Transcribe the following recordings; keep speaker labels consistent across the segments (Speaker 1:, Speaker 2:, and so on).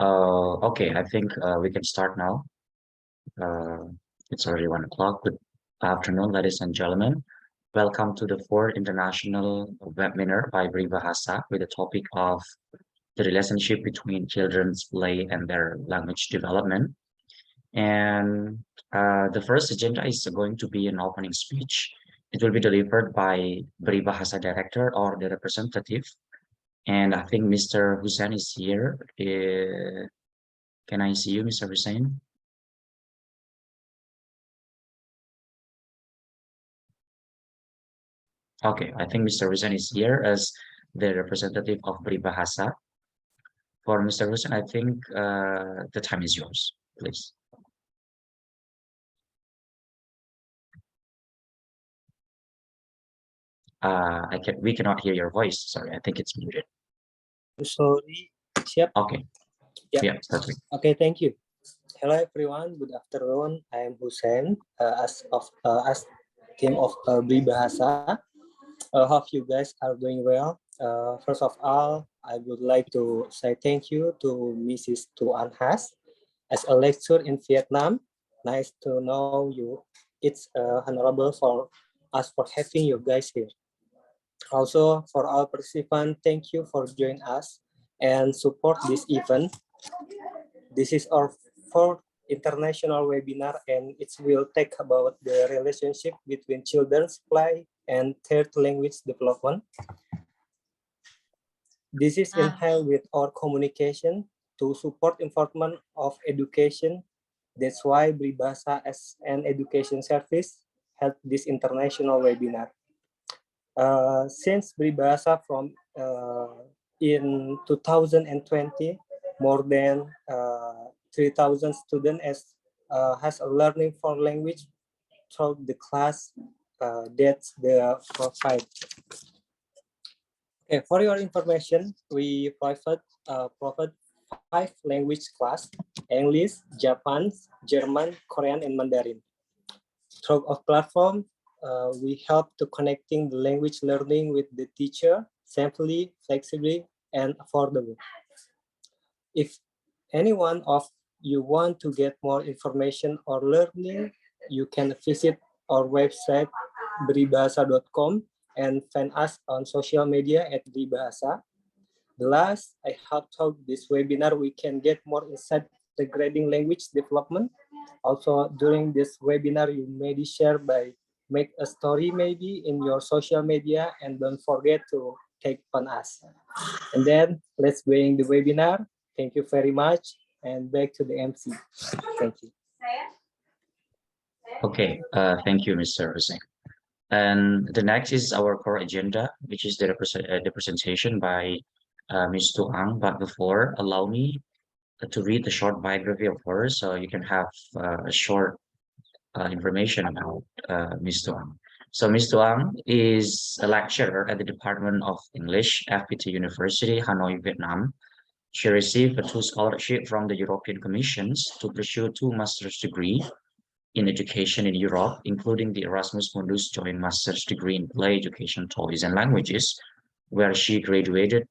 Speaker 1: Okay, I think we can start now. Uh, it's already 1 o'clock. Good afternoon, ladies and gentlemen. Welcome to the fourth international webinar by Beribahasa with the topic of the relationship between children's play and their language development. And the first agenda is going to be an opening speech. It will be delivered by Beribahasa director or the representative. And I think Mr. Hussein is here. Can I see you, Mr. Hussein? Okay, I think Mr. Hussein is here as the representative of Beribahasa. For Mr. Hussein, I think the time is yours, please. We cannot hear your voice. Sorry, I think it's muted.
Speaker 2: Sorry, siap.
Speaker 1: Okay. Yeah, perfect.
Speaker 2: Okay, thank you. Hello everyone, good afternoon. I am Hussein, as team of Beribahasa. Hope you guys are doing well. First of all, I would like to say thank you to Mrs. Tuan Has as a lecturer in Vietnam. Nice to know you. It's honorable for us for having you guys here. Also, for all participants, thank you for joining us and support this event. This is our fourth international webinar, and it will talk about the relationship between children's play and third language development. This is in line with our communication to support enforcement of education. That's why Beribahasa as an education service held this international webinar. Since Beribahasa from in 2020, more than 3,000 students has a learning for language through the class that's the provide. Okay, for your information, we provide 5 language class: English, Japanese, German, Korean, and Mandarin. Through a platform, we help to connecting the language learning with the teacher safely, flexibly, and affordable. If anyone of you want to get more information or learning, you can visit our website beribahasa.com and find us on social media at Beribahasa. The last, I hope through this webinar we can get more insight regarding language development. Also, during this webinar, you may share by make a story maybe in your social media, and don't forget to take on us. And then let's begin the webinar. Thank you very much, and back to the MC. Thank you.
Speaker 1: Okay, thank you, Mr. Hussein. And the next is our core agenda, which is the presentation by Ms. Tuang. But before, allow me to read the short biography of her, so you can have a short information about Ms. Tuang. So Ms. Tuang is a lecturer at the Department of English, FPT University, Hanoi, Vietnam. She received 2 scholarships from the European Commissions to pursue 2 master's degrees in education in Europe, including the Erasmus Mundus Joint Master's Degree in Play Education, Toys and Languages, where she graduated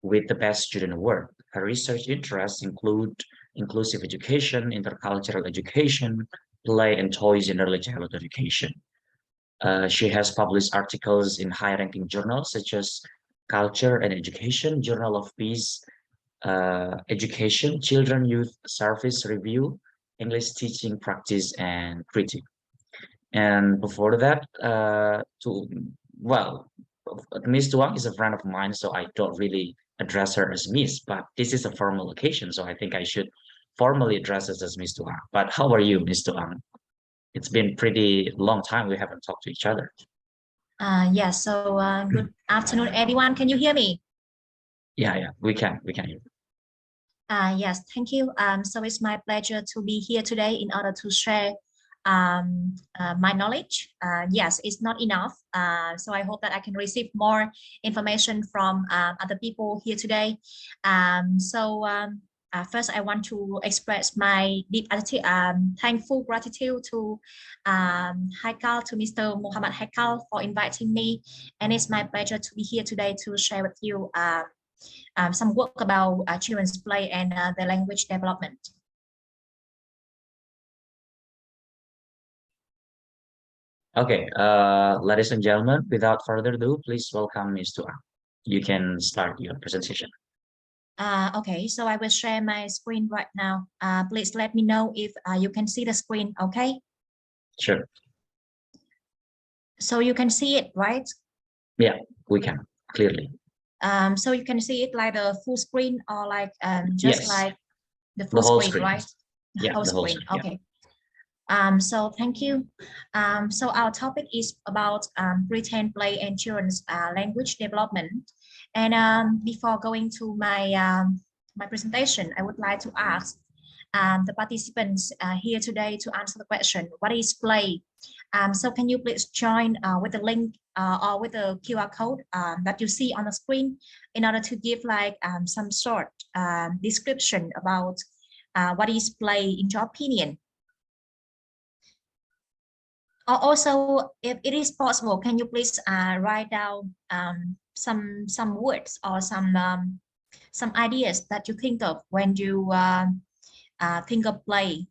Speaker 1: with the Best Student Award. Her research interests include inclusive education, intercultural education, play and toys in early childhood education. She has published articles in high-ranking journals such as Culture and Education, Journal of Peace, Education, Children Youth Service Review, English Teaching Practice and Critique. And before that, Miss Tuang is a friend of mine, so I don't really address her as Miss, but this is a formal occasion, so I think I should formally address us as Miss Tuang. But how are you, Miss Tuang? It's been pretty long time we haven't talked to each other.
Speaker 3: Good afternoon, everyone. Can you hear me?
Speaker 1: Yeah, we can hear.
Speaker 3: Yes, thank you. So it's my pleasure to be here today in order to share my knowledge. Yes, it's not enough. So I hope that I can receive more information from other people here today. First, I want to express my deep thankful gratitude to Haikal, to Mr. Muhammad Haikal for inviting me. And it's my pleasure to be here today to share with you some work about children's play and the language development.
Speaker 1: Okay, ladies and gentlemen, without further ado, please welcome Ms. Tuang. You can start your presentation.
Speaker 3: Okay, so I will share my screen right now. Please let me know if you can see the screen, okay?
Speaker 1: Sure.
Speaker 3: So you can see it, right?
Speaker 1: Yeah, we can, clearly.
Speaker 3: So you can see it like the full screen or like just
Speaker 1: Yes.
Speaker 3: like the full
Speaker 1: whole
Speaker 3: screen, right?
Speaker 1: Yeah,
Speaker 3: Whole
Speaker 1: the whole
Speaker 3: screen,
Speaker 1: screen, yeah.
Speaker 3: okay. So thank you. So our topic is about pretend play and children's language development. And before going to my my presentation, I would like to ask the participants here today to answer the question, what is play? So can you please join with the link or with the QR code that you see on the screen in order to give like some sort description about what is play in your opinion? Also, if it is possible, can you please write down some words or some ideas that you think of when you think of play?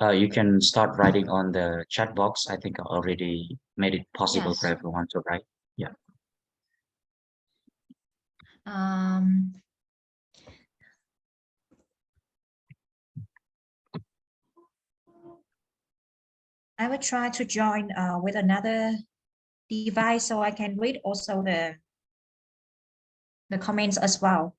Speaker 1: You can start writing on the chat box. I think I already made it possible for
Speaker 3: Yes.
Speaker 1: everyone to write. Yeah.
Speaker 3: I will try to join with another device so I can read also the comments as well.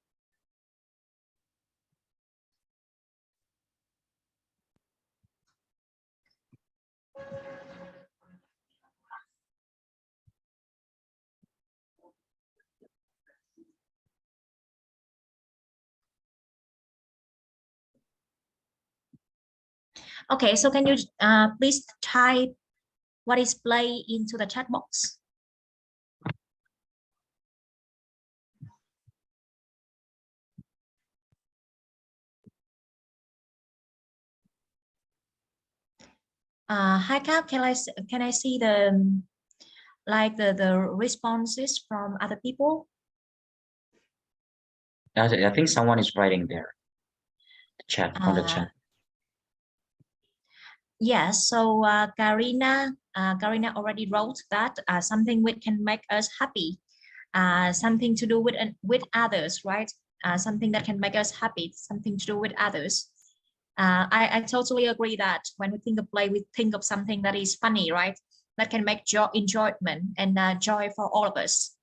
Speaker 3: Okay, so can you please type what is play into the chat box? Hi, Cap, can I see the like the responses from other people?
Speaker 1: I think someone is writing there. Chat on the chat.
Speaker 3: Yes, so Karina already wrote that something which can make us happy, something to do with others, right? Something that can make us happy, something to do with others. I totally agree that when we think of play, we think of something that is funny, right? That can make enjoyment and joy for all of us.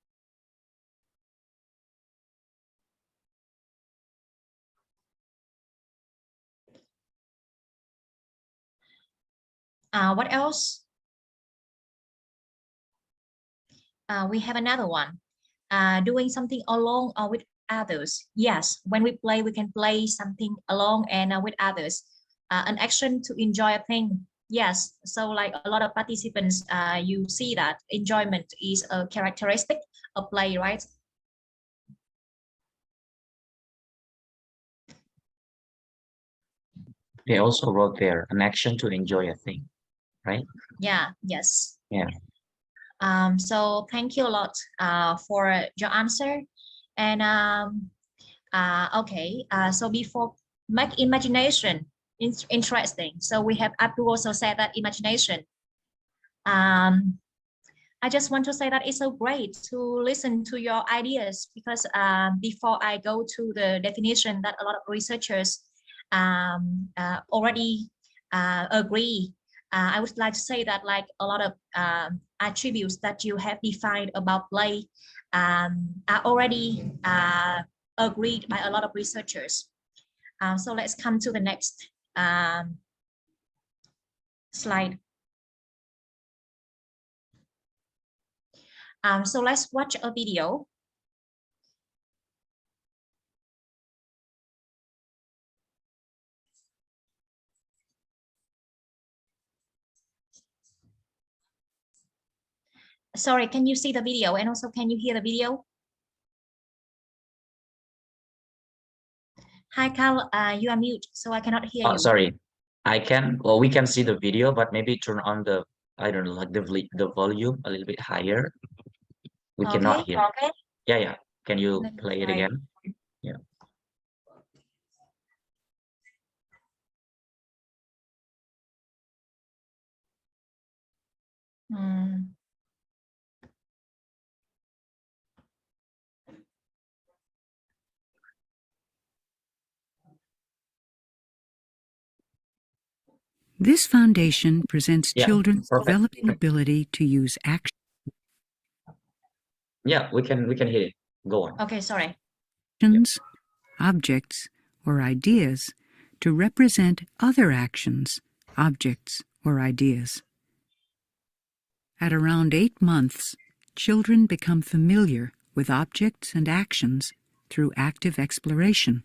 Speaker 3: What else? We have another one. Doing something alone or with others. Yes, when we play, we can play something alone and with others. An action to enjoy a thing. Yes, so like a lot of participants, you see that enjoyment is a characteristic of play, right?
Speaker 1: They also wrote there an action to enjoy a thing, right?
Speaker 3: Yeah, yes.
Speaker 1: Yeah.
Speaker 3: So thank you a lot for your answer. And okay, so before make imagination interesting. So we have Abdul also said that imagination. I just want to say that it's so great to listen to your ideas because before I go to the definition that a lot of researchers already agree, I would like to say that like a lot of attributes that you have defined about play are already agreed by a lot of researchers. So let's come to the next slide. So let's watch a video. Sorry, can you see the video? And also, can you hear the video? Hi, Carl, you are mute, so I cannot hear you.
Speaker 1: Sorry. Well, we can see the video, but maybe turn on the, I don't know, like the volume a little bit higher. We cannot
Speaker 3: Okay.
Speaker 1: hear.
Speaker 3: Okay.
Speaker 1: Yeah. Can you
Speaker 3: Let me
Speaker 1: play it
Speaker 3: try.
Speaker 1: again? Yeah.
Speaker 3: Hmm.
Speaker 4: This foundation presents
Speaker 1: Yeah,
Speaker 4: children's
Speaker 1: perfect.
Speaker 4: developing ability to use
Speaker 1: Yeah, we can hear it. Go on.
Speaker 3: Okay, sorry.
Speaker 4: actions, objects, or ideas to represent other actions, objects, or ideas. At around 8 months, children become familiar with objects and actions through active exploration.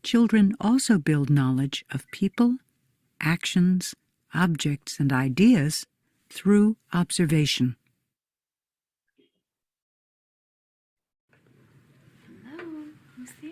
Speaker 4: Children also build knowledge of people, actions, objects, and ideas through observation.
Speaker 5: Hello, who's there?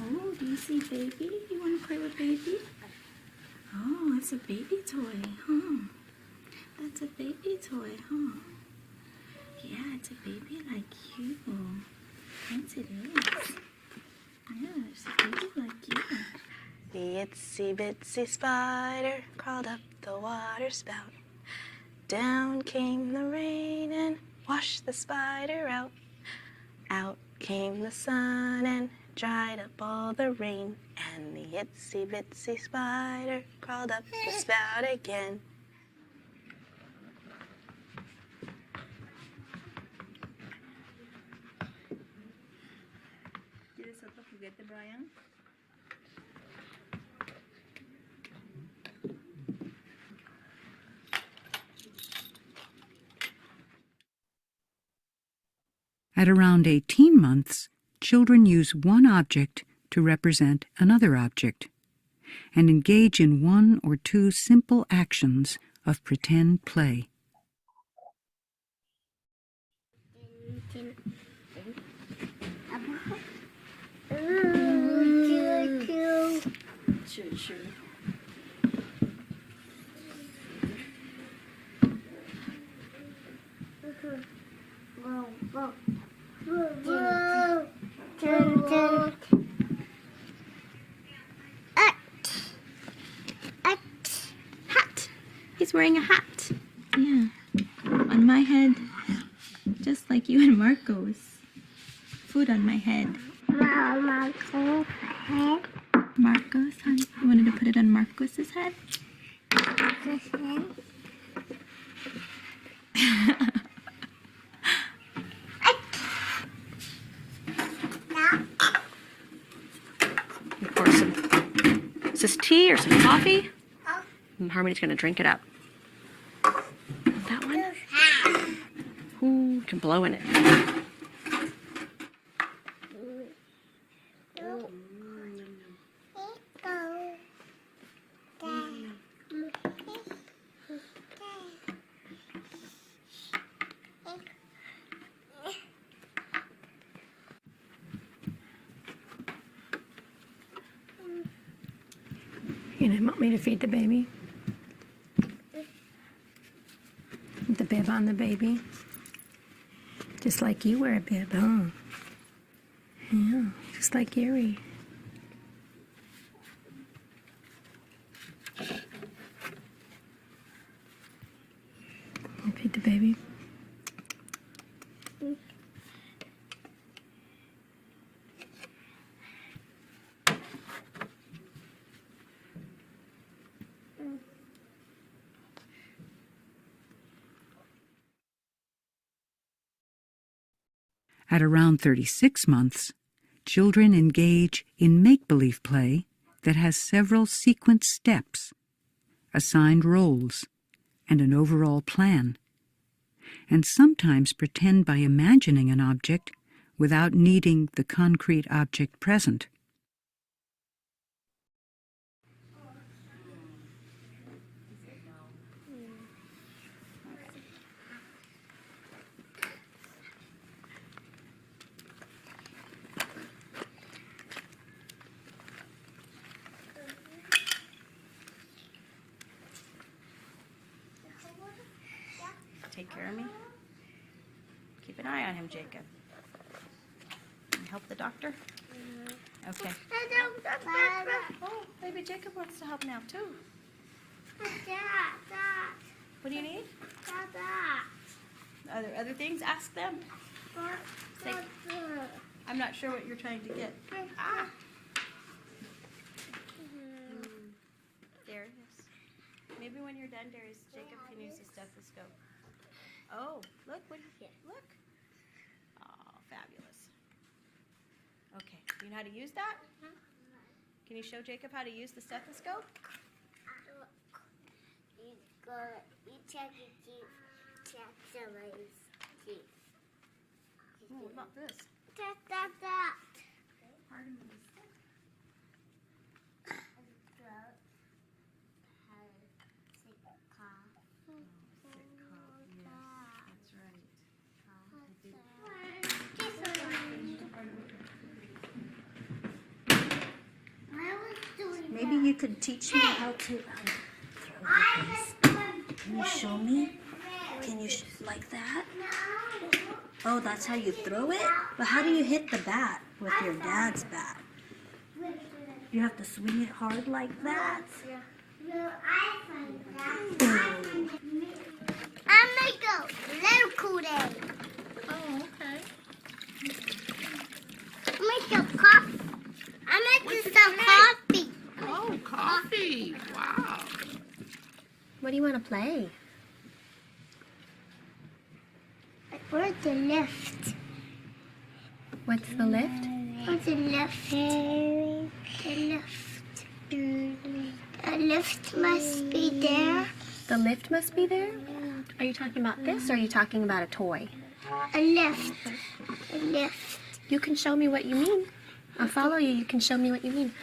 Speaker 5: Oh, do you see baby? You want to play with baby? Oh, it's a baby toy, huh? That's a baby toy, huh? Yeah, it's a baby like you. Yes, it is. Yeah, it's a baby like you. The itsy bitsy spider crawled up the water spout. Down came the rain and washed the spider out. Out came the sun and dried up all the rain. And the itsy bitsy spider crawled up the spout again. ¿Quieres otro juguete, Brian?
Speaker 4: At around 18 months, children use one object to represent another object and engage in one or two simple actions of pretend play.
Speaker 5: Choo choo. Hat. He's wearing a hat. Yeah. On my head, just like you and Marco's. Food on my head.
Speaker 6: Marco's head.
Speaker 5: Marcos, honey. You wanted to put it on Marcos's head? You pour some. Is this tea or some coffee? And Harmony's gonna drink it up. That one? Ooh, you can blow in it. You didn't want me to feed the baby? Put the bib on the baby? Just like you wear a bib, huh? Yeah, just like Gary. You feed the baby?
Speaker 4: At around 36 months, children engage in make-believe play that has several sequence steps, assigned roles, and an overall plan, and sometimes pretend by imagining an object without needing the concrete object present.
Speaker 5: Take care of me. Keep an eye on him, Jacob. Can you help the doctor? Okay. Oh, maybe Jacob wants to help now too. What do you need? Are there other things? Ask them. Say, I'm not sure what you're trying to get. Ah. There it is. Maybe when you're done, Darius, Jacob can use the stethoscope. Oh, look, look. Oh, fabulous. Okay, do you know how to use that? Can you show Jacob how to use the stethoscope? Oh, what about this? Pardon me. Maybe you could teach me how to throw these. Can you show me? Can you like that? Oh, that's how you throw it? But how do you hit the bat with your dad's bat? You have to swing it hard like that?
Speaker 6: I'm gonna go little cool day.
Speaker 5: Oh, okay.
Speaker 6: Make a coffee. I'm making some coffee.
Speaker 7: Oh, coffee. Wow.
Speaker 5: What do you want to play?
Speaker 6: Where's the lift?
Speaker 5: What's the lift?
Speaker 6: Where's the lift? The lift. The lift must be there.
Speaker 5: The lift must be there? Are you talking about this or are you talking about a toy?
Speaker 6: A lift. A lift.
Speaker 5: You can show me what you mean. I'll follow you. You can show me what you mean.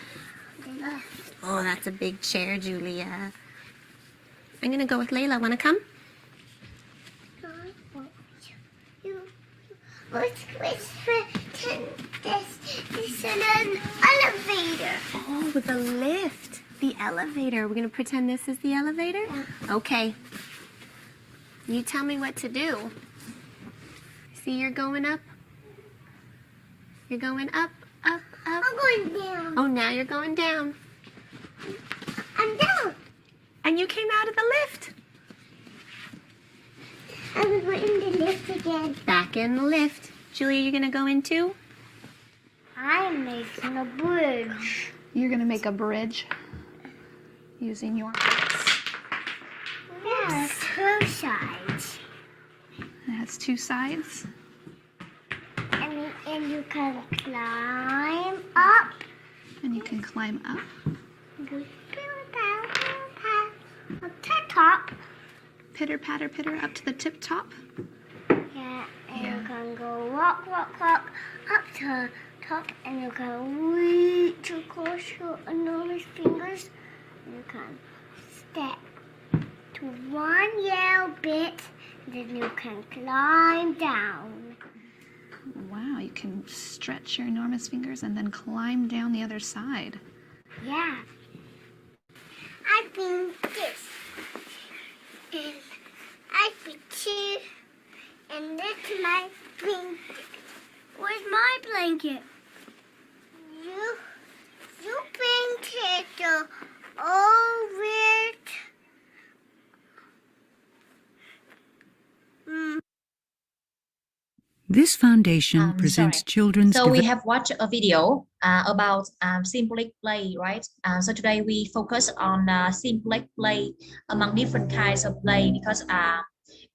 Speaker 6: The lift.
Speaker 5: Oh, that's a big chair, Julia. I'm going to go with Layla. Want to come?
Speaker 6: This is an elevator.
Speaker 5: Oh, the lift. The elevator. We're going to pretend this is the elevator?
Speaker 6: Yeah.
Speaker 5: Okay. You tell me what to do. See, you're going up. You're going up, up, up.
Speaker 6: I'm going down.
Speaker 5: Oh, now you're going down.
Speaker 6: I'm down.
Speaker 5: And you came out of the lift.
Speaker 6: I'm going in the lift again.
Speaker 5: Back in the lift. Julia, you're going to go in too?
Speaker 6: I'm making a bridge.
Speaker 7: You're going to make a bridge using your hands.
Speaker 6: There's two sides.
Speaker 7: It has two sides.
Speaker 6: And you can climb up.
Speaker 7: And you can climb up.
Speaker 6: Up to the top.
Speaker 7: Pitter, patter, pitter, up to the tip top.
Speaker 6: Yeah, and you can go walk, up to the top, and you can reach across your enormous fingers. And you can step to one yellow bit, and then you can climb down.
Speaker 7: Wow, you can stretch your enormous fingers and then climb down the other side.
Speaker 6: Yeah. I think this. And I think two. And that's my blanket. Where's my blanket? You painted the over.
Speaker 4: This foundation presents
Speaker 3: Sorry.
Speaker 4: children's
Speaker 3: So we have watched a video about symbolic play, right? So today we focus on symbolic play among different kinds of play because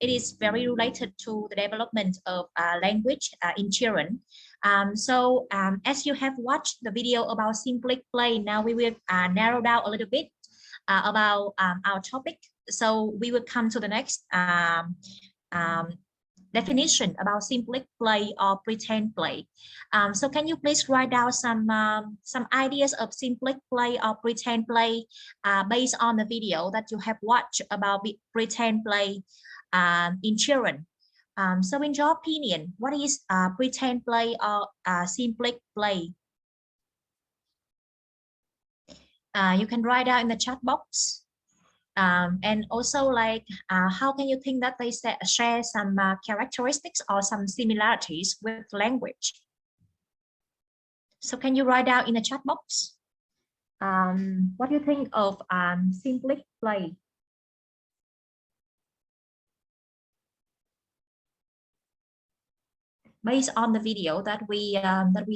Speaker 3: it is very related to the development of language in children. As you have watched the video about symbolic play, now we will narrow down a little bit about our topic. So we will come to the next definition about symbolic play or pretend play. So can you please write down some ideas of symbolic play or pretend play based on the video that you have watched about pretend play in children? So in your opinion, what is pretend play or symbolic play? You can write down in the chat box. And also, like, how can you think that they share some characteristics or some similarities with language? So can you write down in the chat box? What do you think of symbolic play? Based on the video that we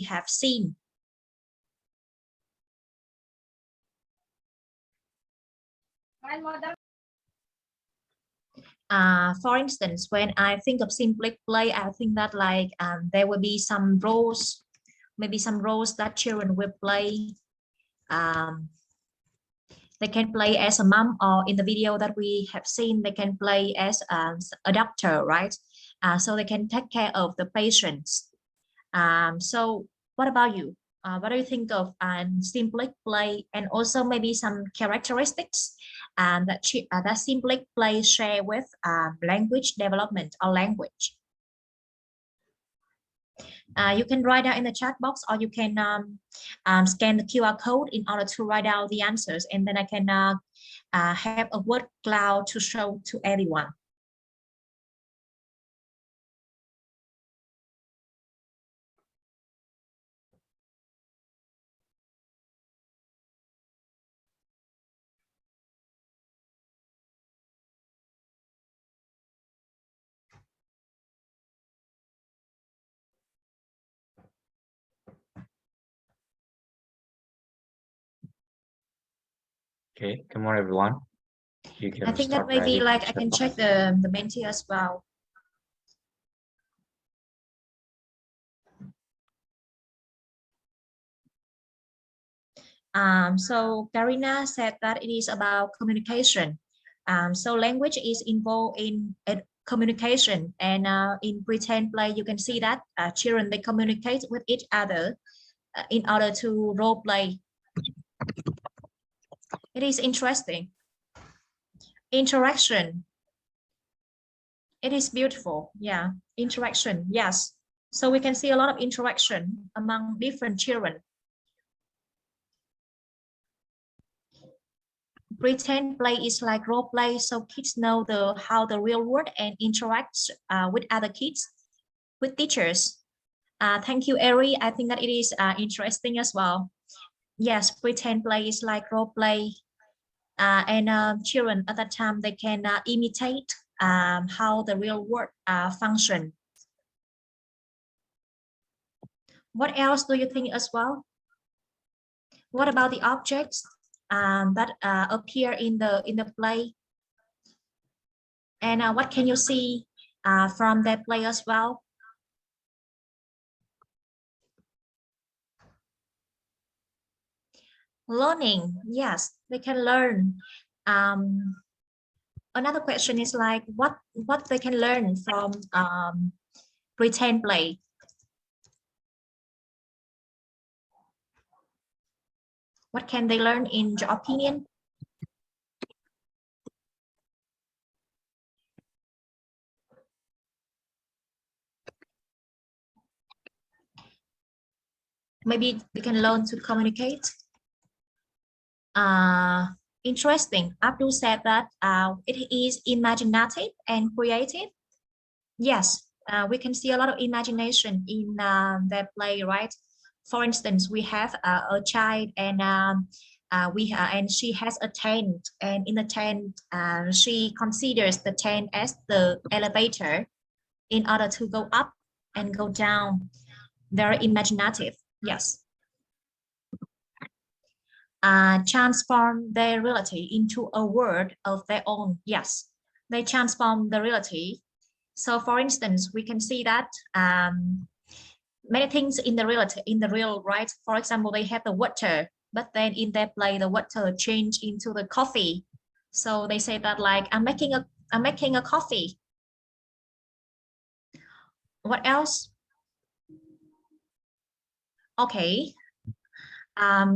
Speaker 3: have seen. For instance, when I think of symbolic play, I think that like there will be some roles, maybe some roles that children will play. They can play as a mom, or in the video that we have seen, they can play as a doctor, right? So they can take care of the patients. So what about you? What do you think of symbolic play, and also maybe some characteristics that symbolic play share with language development or language? You can write down in the chat box, or you can scan the QR code in order to write out the answers, and then I can have a word cloud to show to everyone.
Speaker 1: Okay, come on, everyone. You can
Speaker 3: I think that
Speaker 1: start
Speaker 3: maybe
Speaker 1: writing.
Speaker 3: like I can check the mentee as well. So Karina said that it is about communication. So language is involved in communication, and in pretend play, you can see that children, they communicate with each other in order to role play. It is interesting. Interaction. It is beautiful. Yeah, interaction. Yes. So we can see a lot of interaction among different children. Pretend play is like role play, so kids know how the real world and interacts with other kids, with teachers. Thank you, Eri. I think that it is interesting as well. Yes, pretend play is like role play, and children at that time, they can imitate how the real world function. What else do you think as well? What about the objects that appear in the play? And what can you see from that play as well? Learning, yes, they can learn. Another question is like what they can learn from pretend play. What can they learn in your opinion? Maybe they can learn to communicate. Interesting. Abdul said that it is imaginative and creative. Yes, we can see a lot of imagination in their play, right? For instance, we have a child, and and she has a tent, and in the tent, she considers the tent as the elevator in order to go up and go down. Very imaginative. Yes. Transform their reality into a world of their own. Yes. they transform the reality. So for instance, we can see that many things in the reality, in the real, right? For example, they have the water, but then in their play, the water change into the coffee. So they say that like, I'm making a coffee. What else? Okay.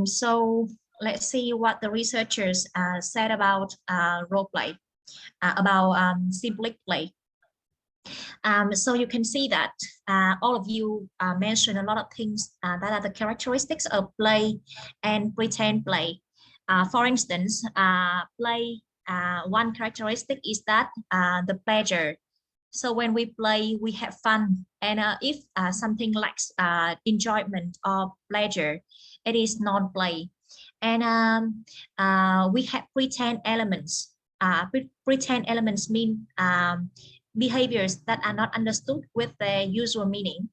Speaker 3: So let's see what the researchers said about role play, about symbolic play. So you can see that all of you mentioned a lot of things that are the characteristics of play and pretend play. For instance, play, one characteristic is that the pleasure. So when we play, we have fun. And if something lacks enjoyment or pleasure, it is non-play. And we have pretend elements. Pretend elements mean behaviors that are not understood with their usual meaning.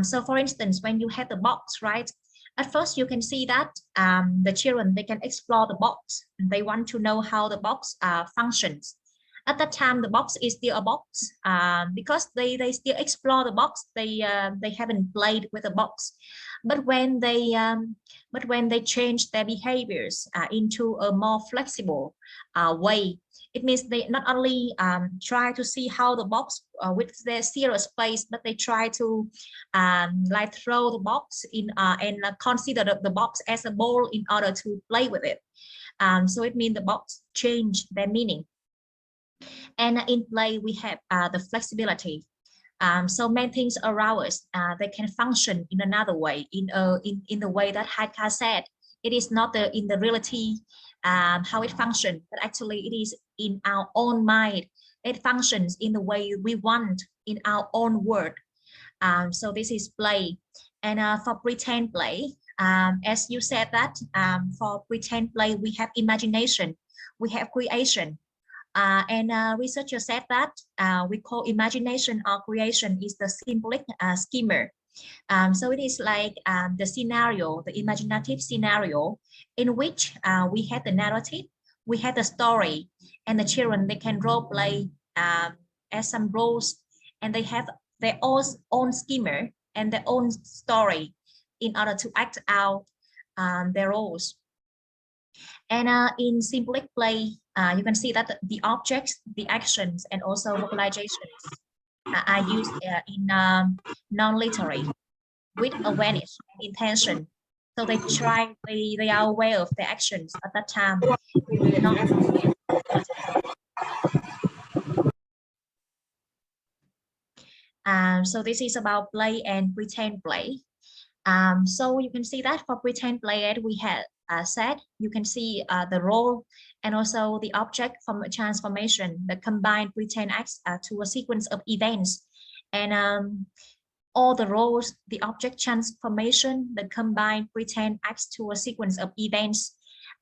Speaker 3: So for instance, when you have the box, right? At first, you can see that the children, they can explore the box. They want to know how the box functions. At that time, the box is still a box because they still explore the box. They haven't played with the box. But when they change their behaviors into a more flexible way, it means they not only try to see how the box with their zero space, but they try to like throw the box in and consider the box as a ball in order to play with it. So it means the box change their meaning. And in play, we have the flexibility. So many things around us, they can function in another way, in the way that Haika said. It is not in the reality how it functions, but actually it is in our own mind. It functions in the way we want, in our own word. So this is play. And for pretend play, as you said that for pretend play, we have imagination, we have creation. And researchers said that we call imagination or creation is the symbolic schema. So it is like the scenario, the imaginative scenario in which we have the narrative, we have the story, and the children, they can role play as some roles, and they have their own schema and their own story in order to act out their roles. And in symbolic play, you can see that the objects, the actions, and also vocalizations are used in non-literary with awareness and intention. So they are aware of their actions at that time. So this is about play and pretend play. So you can see that for pretend play, we have said, you can see the role and also the object from a transformation that combine pretend acts to a sequence of events. And all the roles, the object transformation that combine pretend acts to a sequence of events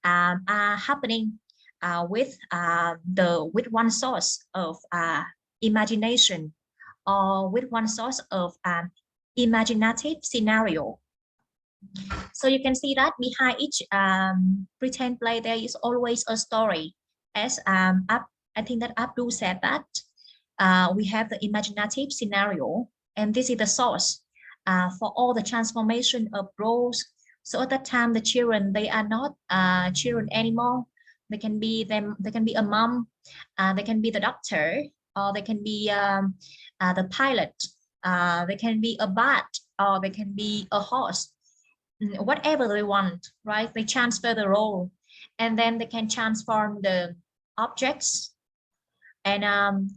Speaker 3: are happening with one source of imagination, or with one source of imaginative scenario. So you can see that behind each pretend play, there is always a story. As I think that Abdul said that we have the imaginative scenario, and this is the source for all the transformation of roles. So at that time, the children, they are not children anymore. They can be them. They can be a mom. They can be the doctor, or they can be the pilot. They can be a bat, or they can be a horse. Whatever they want, right? They transfer the role, and then they can transform the objects, and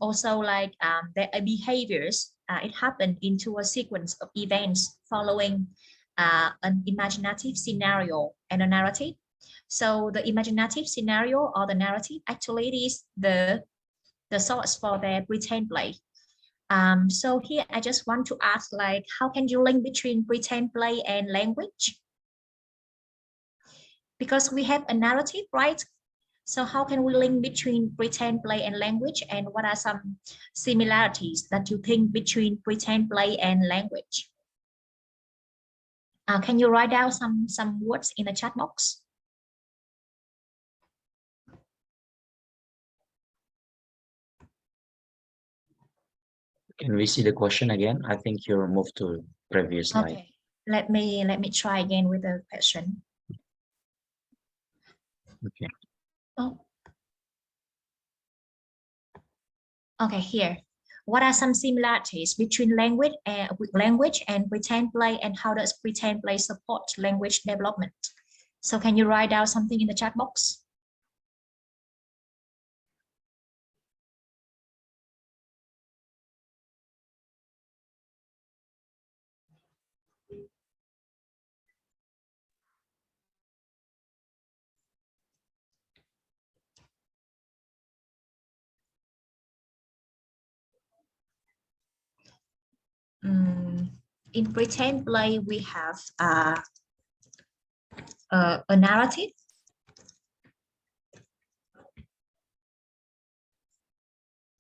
Speaker 3: also like their behaviors. It happened into a sequence of events following an imaginative scenario and a narrative. So the imaginative scenario or the narrative actually is the source for their pretend play. So here I just want to ask, like, how can you link between pretend play and language? Because we have a narrative, right? So how can we link between pretend play and language? And what are some similarities that you think between pretend play and language? Can you write down some words in the chat box?
Speaker 1: Can we see the question again? I think you're moved to previous slide.
Speaker 3: Okay, let me try again with the question.
Speaker 1: Okay.
Speaker 3: Oh. Okay, here. What are some similarities between language and pretend play, and how does pretend play support language development? So can you write down something in the chat box? In pretend play, we have a narrative.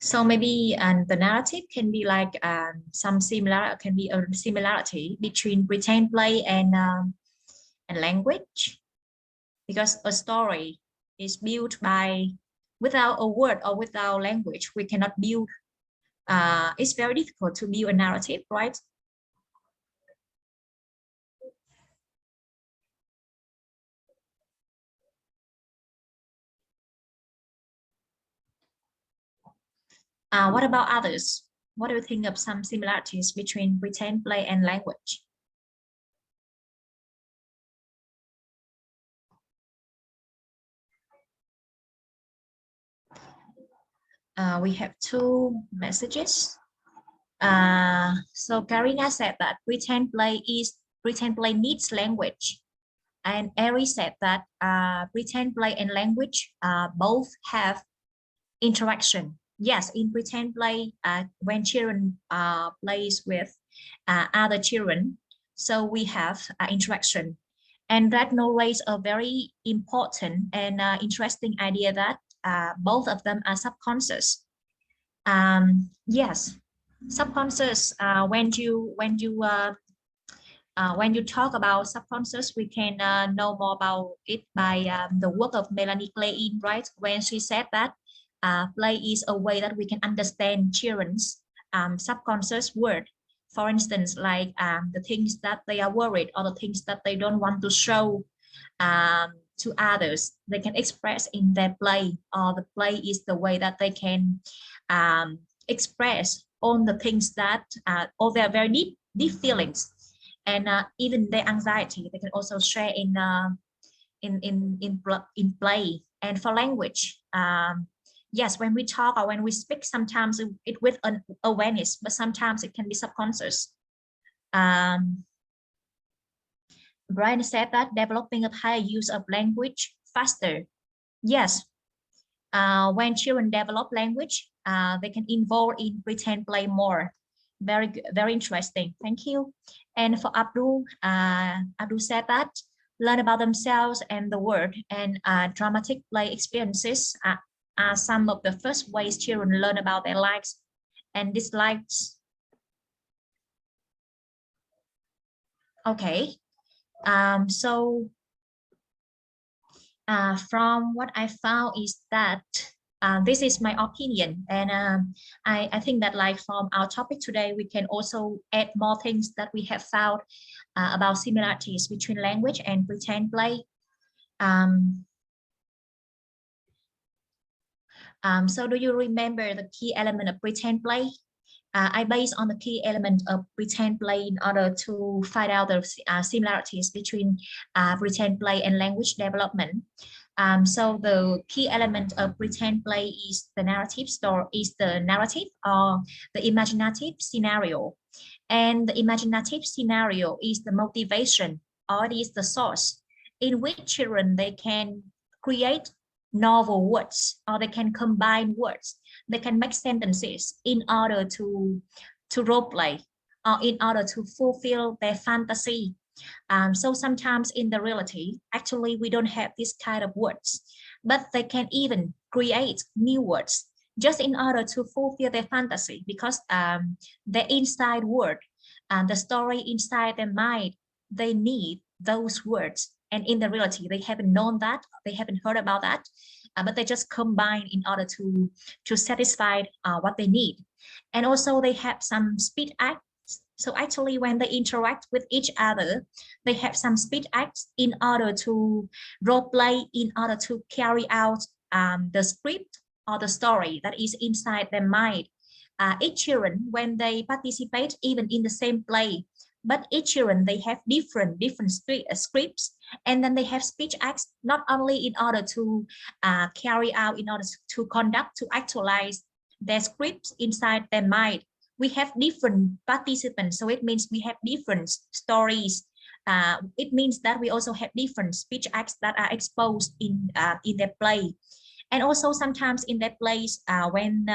Speaker 3: So maybe the narrative can be like can be a similarity between pretend play and language, because a story is built by without a word or without language. We cannot build. It's very difficult to build a narrative, right? What about others? What do you think of some similarities between pretend play and language? We have two messages. So Karina said that pretend play needs language, and Eri said that pretend play and language both have interaction. Yes, in pretend play, when children plays with other children, so we have interaction, and that narrates a very important and interesting idea that both of them are subconscious. Yes, subconscious. When you talk about subconscious, we can know more about it by the work of Melanie Klein, right? When she said that play is a way that we can understand children's subconscious word. For instance, like the things that they are worried or the things that they don't want to show to others, they can express in their play, or the play is the way that they can express all the things that all their very deep feelings, and even their anxiety. They can also share in play. And for language, yes, when we talk or when we speak, sometimes it with an awareness, but sometimes it can be subconscious. Brian said that developing a higher use of language faster. Yes, when children develop language, they can involve in pretend play more. Very interesting. Thank you. And for Abdul, Abdul said that learn about themselves and the world, and dramatic play experiences are some of the first ways children learn about their likes and dislikes. Okay. So from what I found is that this is my opinion, and I think that like from our topic today, we can also add more things that we have found about similarities between language and pretend play. So do you remember the key element of pretend play? I based on the key element of pretend play in order to find out the similarities between pretend play and language development. So the key element of pretend play is the narrative or the imaginative scenario. And the imaginative scenario is the motivation, or it is the source in which children, they can create novel words, or they can combine words, they can make sentences in order to role play, or in order to fulfill their fantasy. So sometimes in the reality, actually we don't have this kind of words, but they can even create new words just in order to fulfill their fantasy, because the inside word and the story inside their mind, they need those words. And in the reality, they haven't known that, they haven't heard about that. but they just combine in order to satisfy what they need. And also they have some speech acts. So actually when they interact with each other, they have some speech acts in order to role play, in order to carry out the script or the story that is inside their mind. Each children, when they participate even in the same play, but each children, they have different scripts, and then they have speech acts, not only in order to carry out, in order to conduct, to actualize their scripts inside their mind. We have different participants, so it means we have different stories. It means that we also have different speech acts that are exposed in their play. And also sometimes in that place, when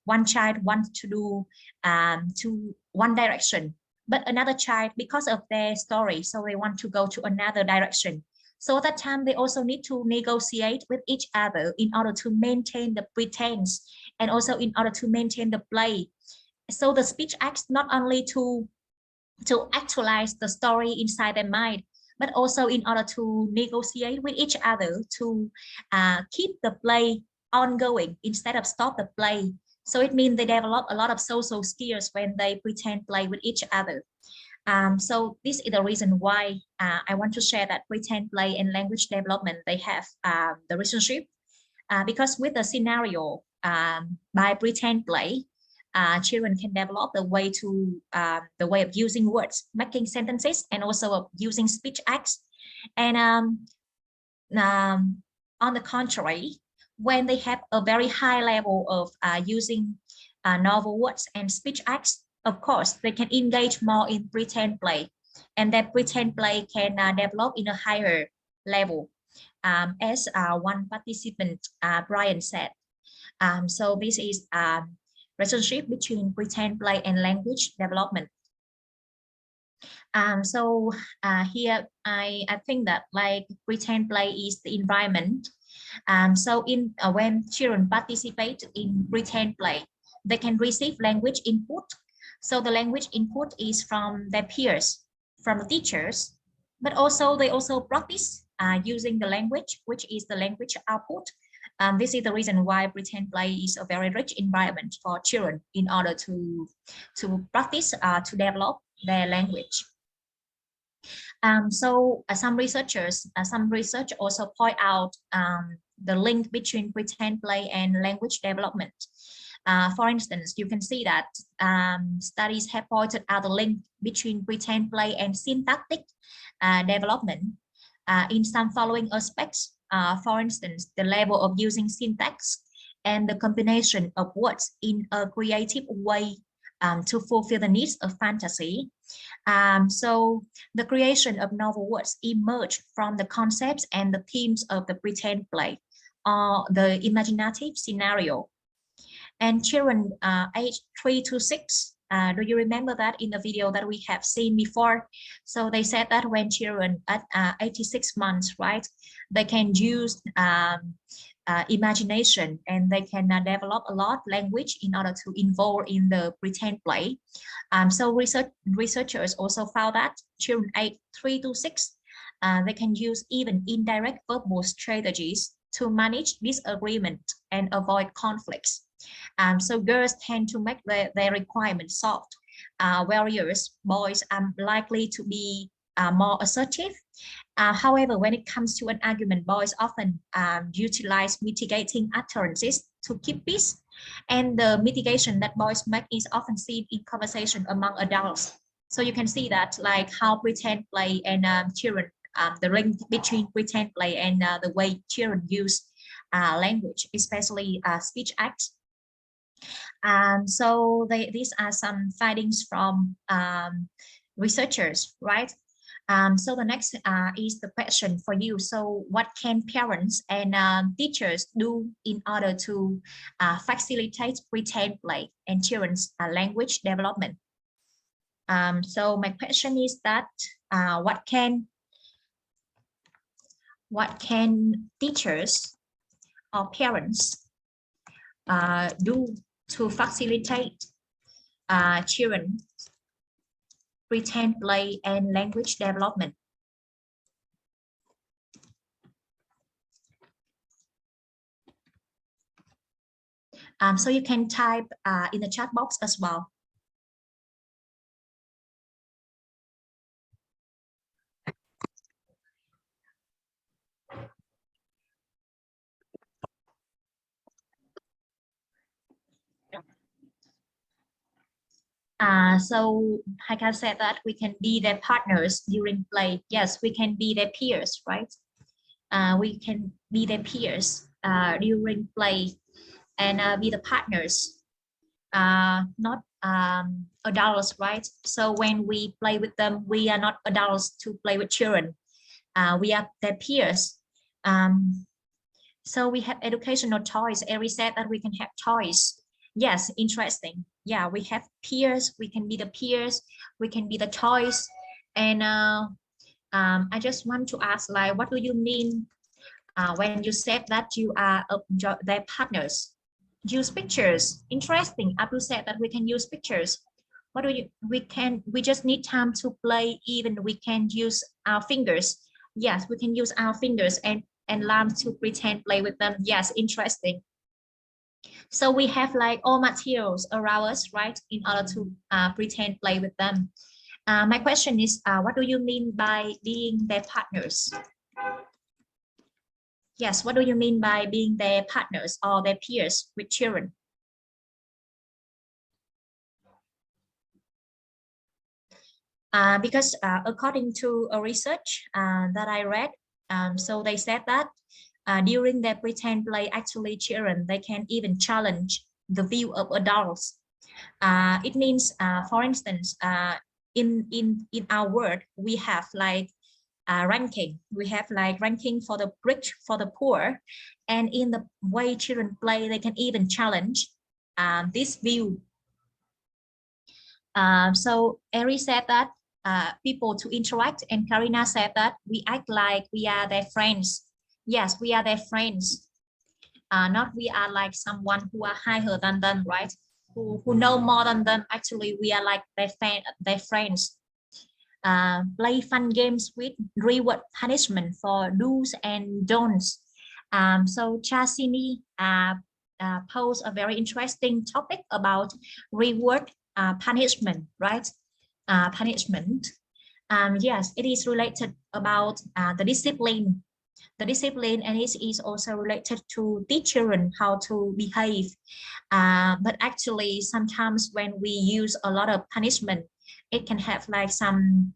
Speaker 3: one child wants to do to one direction, but another child, because of their story, so they want to go to another direction. So at that time, they also need to negotiate with each other in order to maintain the pretense, and also in order to maintain the play. So the speech acts not only to actualize the story inside their mind, but also in order to negotiate with each other to keep the play ongoing instead of stop the play. So it means they develop a lot of social skills when they pretend play with each other. So this is the reason why I want to share that pretend play and language development, they have the relationship, because with the scenario by pretend play, children can develop the way of using words, making sentences, and also of using speech acts. And on the contrary, when they have a very high level of using novel words and speech acts, of course, they can engage more in pretend play, and that pretend play can develop in a higher level, as one participant, Brian, said. So this is relationship between pretend play and language development. So here I think that like pretend play is the environment. So in when children participate in pretend play, they can receive language input. So the language input is from their peers, from the teachers, but also they also practice using the language, which is the language output. This is the reason why pretend play is a very rich environment for children in order to practice, to develop their language. So some research also point out the link between pretend play and language development. For instance, you can see that studies have pointed out the link between pretend play and syntactic development in some following aspects. For instance, the level of using syntax and the combination of words in a creative way to fulfill the needs of fantasy. So the creation of novel words emerge from the concepts and the themes of the pretend play, or the imaginative scenario. And children aged 3 to 6, do you remember that in the video that we have seen before? So they said that when children at 86 months, right, they can use imagination, and they can develop a lot language in order to involve in the pretend play. So researchers also found that children aged 3 to 6, they can use even indirect verbal strategies to manage disagreement and avoid conflicts. So girls tend to make their requirements soft, whereas boys are likely to be more assertive. However, when it comes to an argument, boys often utilize mitigating utterances to keep peace, and the mitigation that boys make is often seen in conversation among adults. So you can see that like how pretend play and children, the link between pretend play and the way children use language, especially speech acts. So these are some findings from researchers, right? So the next is the question for you. So what can parents and teachers do in order to facilitate pretend play and children's language development? So my question is that what can teachers or parents do to facilitate children pretend play and language development? So you can type in the chat box as well. So like I said that we can be their partners during play. Yes, we can be their peers, right? We can be their peers during play and be the partners, not adults, right? So when we play with them, we are not adults to play with children. We are their peers. So we have educational toys. Every said that we can have toys. Yes, interesting. Yeah, we have peers. We can be the peers. We can be the toys. And I just want to ask, like, what do you mean when you said that you are their partners? Use pictures. Interesting. Abdul said that we can use pictures. What do you? We just need time to play. Even we can use our fingers. Yes, we can use our fingers and learn to pretend play with them. Yes, interesting. So we have like all materials around us, right, in order to pretend play with them. My question is, what do you mean by being their partners? Yes, what do you mean by being their partners or their peers with children? Because according to a research that I read, so they said that during their pretend play, actually children, they can even challenge the view of adults. It means, for instance, in our world, we have like ranking. We have like ranking for the rich, for the poor, and in the way children play, they can even challenge this view. So Eri said that people to interact, and Karina said that we act like we are their friends. Yes, we are their friends. Not we are like someone who are higher than them, right? Who know more than them. Actually, we are like their friends. Play fun games with reward punishment for do's and don'ts. So Chasini posed a very interesting topic about reward punishment, right? Punishment. Yes, it is related about the discipline. The discipline, and it is also related to teach children how to behave. But actually, sometimes when we use a lot of punishment, it can have like some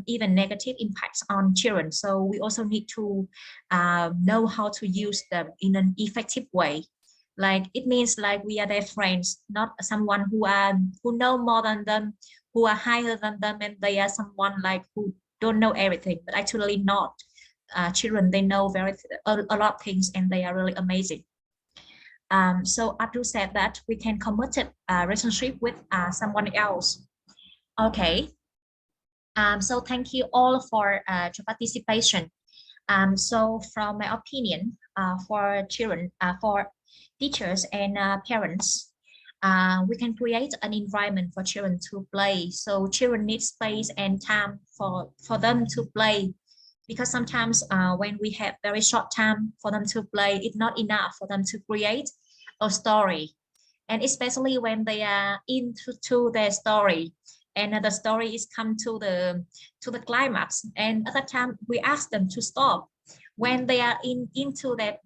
Speaker 3: even negative impacts on children. So we also need to know how to use them in an effective way. Like it means like we are their friends, not someone who know more than them, who are higher than them, and they are someone like who don't know everything, but actually not. Children, they know a lot of things, and they are really amazing. So Abdul said that we can commit a relationship with someone else. Okay. So thank you all for your participation. So from my opinion, for children, for teachers and parents, we can create an environment for children to play. So children need space and time for them to play, because sometimes when we have very short time for them to play, it's not enough for them to create a story. And especially when they are into their story, and the story is come to the climax, and at that time we ask them to stop when they are into their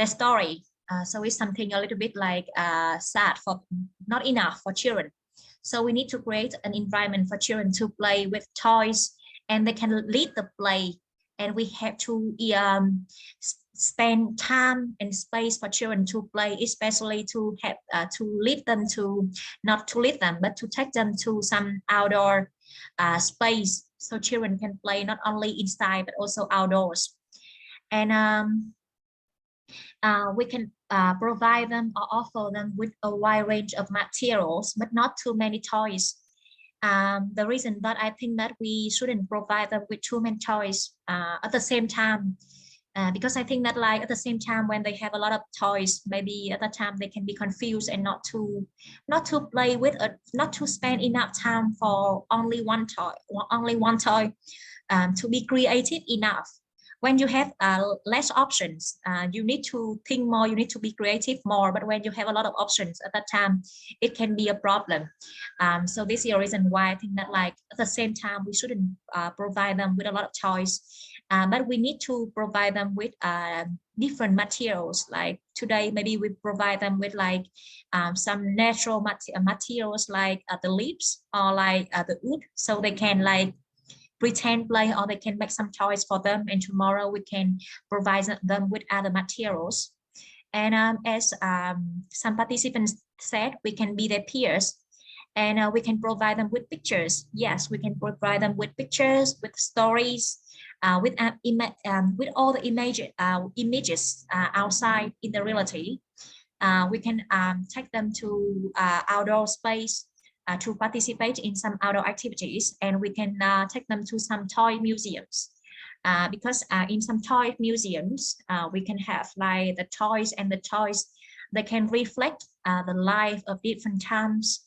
Speaker 3: story. So it's something a little bit like sad, for not enough for children. So we need to create an environment for children to play with toys, and they can lead the play, and we have to spend time and space for children to play, especially to have to lead them to, not to lead them, but to take them to some outdoor space, so children can play not only inside but also outdoors. And we can provide them or offer them with a wide range of materials, but not too many toys. The reason that I think that we shouldn't provide them with too many toys at the same time, because I think that like at the same time when they have a lot of toys, maybe at that time they can be confused and not to play with, not to spend enough time for only one toy, to be creative enough. when you have less options, you need to think more, you need to be creative more. But when you have a lot of options at that time, it can be a problem. So this is the reason why I think that like at the same time, we shouldn't provide them with a lot of choice, but we need to provide them with different materials. Like today, maybe we provide them with like some natural materials like the leaves or like the wood, so they can like pretend play, or they can make some toys for them, and tomorrow we can provide them with other materials. And as some participants said, we can be their peers, and we can provide them with pictures. Yes, we can provide them with pictures, with stories, with all the images outside in the reality. We can take them to outdoor space to participate in some outdoor activities, and we can take them to some toy museums. Because in some toy museums, we can have like the toys, and the toys, they can reflect the life of different times,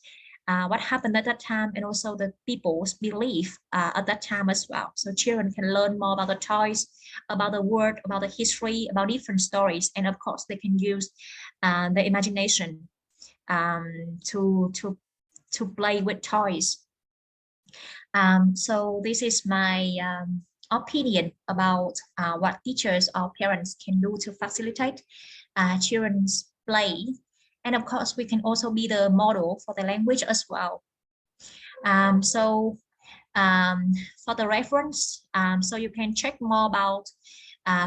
Speaker 3: what happened at that time, and also the people's belief at that time as well. So children can learn more about the toys, about the world, about the history, about different stories, and of course they can use the imagination to play with toys. So this is my opinion about what teachers or parents can do to facilitate children's play. And of course, we can also be the model for the language as well. For the reference, so you can check more about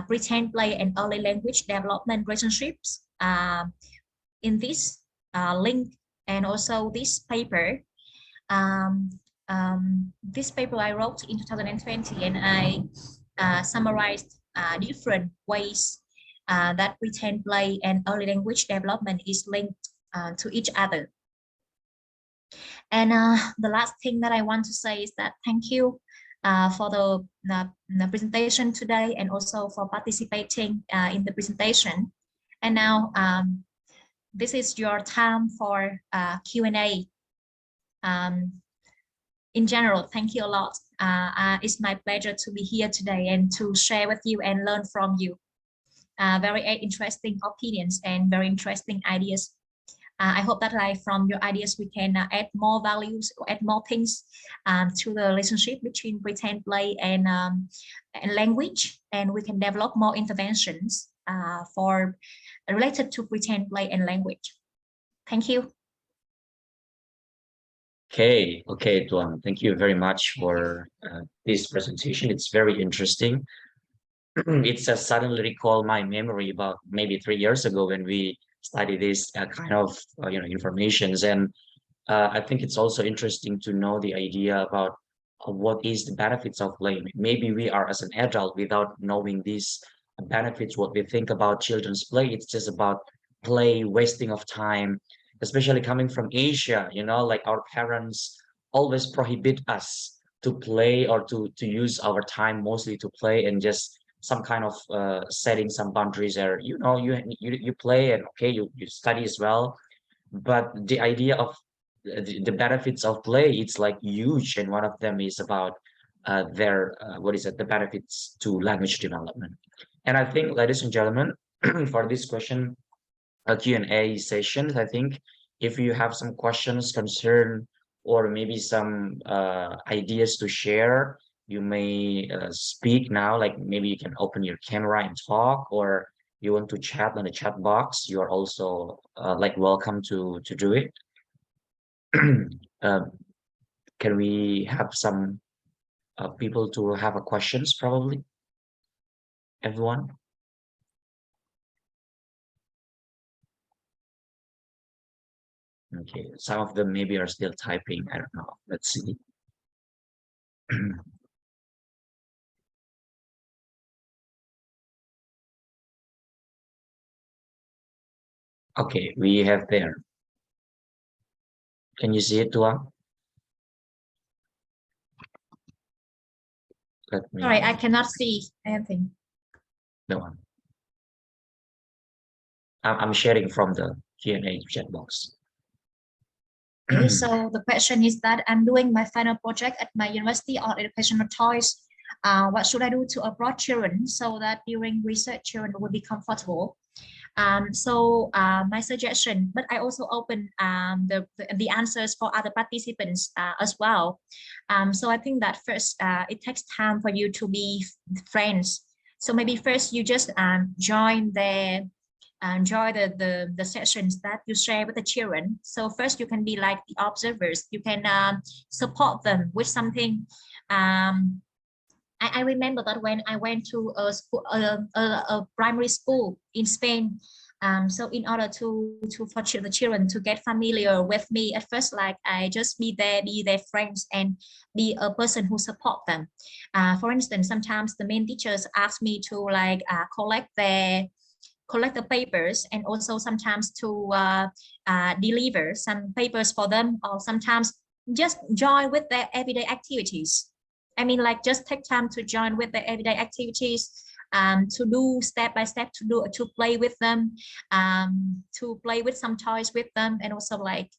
Speaker 3: pretend play and early language development relationships in this link, and also this paper. This paper I wrote in 2020, and I summarized different ways that pretend play and early language development is linked to each other. And the last thing that I want to say is that thank you for the presentation today, and also for participating in the presentation. And now this is your time for Q&A. In general, thank you a lot. It's my pleasure to be here today and to share with you and learn from you. Very interesting opinions and very interesting ideas. I hope that like from your ideas, we can add more values or add more things to the relationship between pretend play and language, and we can develop more interventions for related to pretend play and language. Thank you.
Speaker 1: Okay, Tuan, thank you very much for this presentation. It's very interesting. It's suddenly recall my memory about maybe 3 years ago when we studied this kind of informations, and I think it's also interesting to know the idea about what is the benefits of play. Maybe we are as an adult without knowing these benefits, what we think about children's play. It's just about play, wasting of time, especially coming from Asia, like our parents always prohibit us to play or to use our time mostly to play, and just some kind of setting some boundaries there. You play, and okay, you study as well, but the idea of the benefits of play, it's like huge, and one of them is about the benefits to language development. And I think, ladies and gentlemen, for this question Q&A sessions, I think if you have some questions, concern, or maybe some ideas to share, you may speak now. Like maybe you can open your camera and talk, or you want to chat on the chat box, you are also like welcome to do it. Can we have some people to have a questions, probably? Everyone? Okay, some of them maybe are still typing. I don't know. Let's see. Okay, we have there. Can you see it, Tuang? Let me.
Speaker 3: Sorry, I cannot see anything.
Speaker 1: No one. I'm sharing from the Q&A chat box.
Speaker 3: Okay, so the question is that I'm doing my final project at my university on educational toys. What should I do to approach children so that during research children will be comfortable? My suggestion, but I also open the answers for other participants as well. So I think that first it takes time for you to be friends. So maybe first you just join the sessions that you share with the children. So first you can be like the observers. You can support them with something. I remember that when I went to a primary school in Spain, so in order for the children to get familiar with me at first, like I just be their friends and be a person who support them. For instance, sometimes the main teachers ask me to like collect the papers, and also sometimes to deliver some papers for them, or sometimes just join with their everyday activities. I mean, like just take time to join with the everyday activities, to do step by step, to play with them, to play with some toys with them, and also like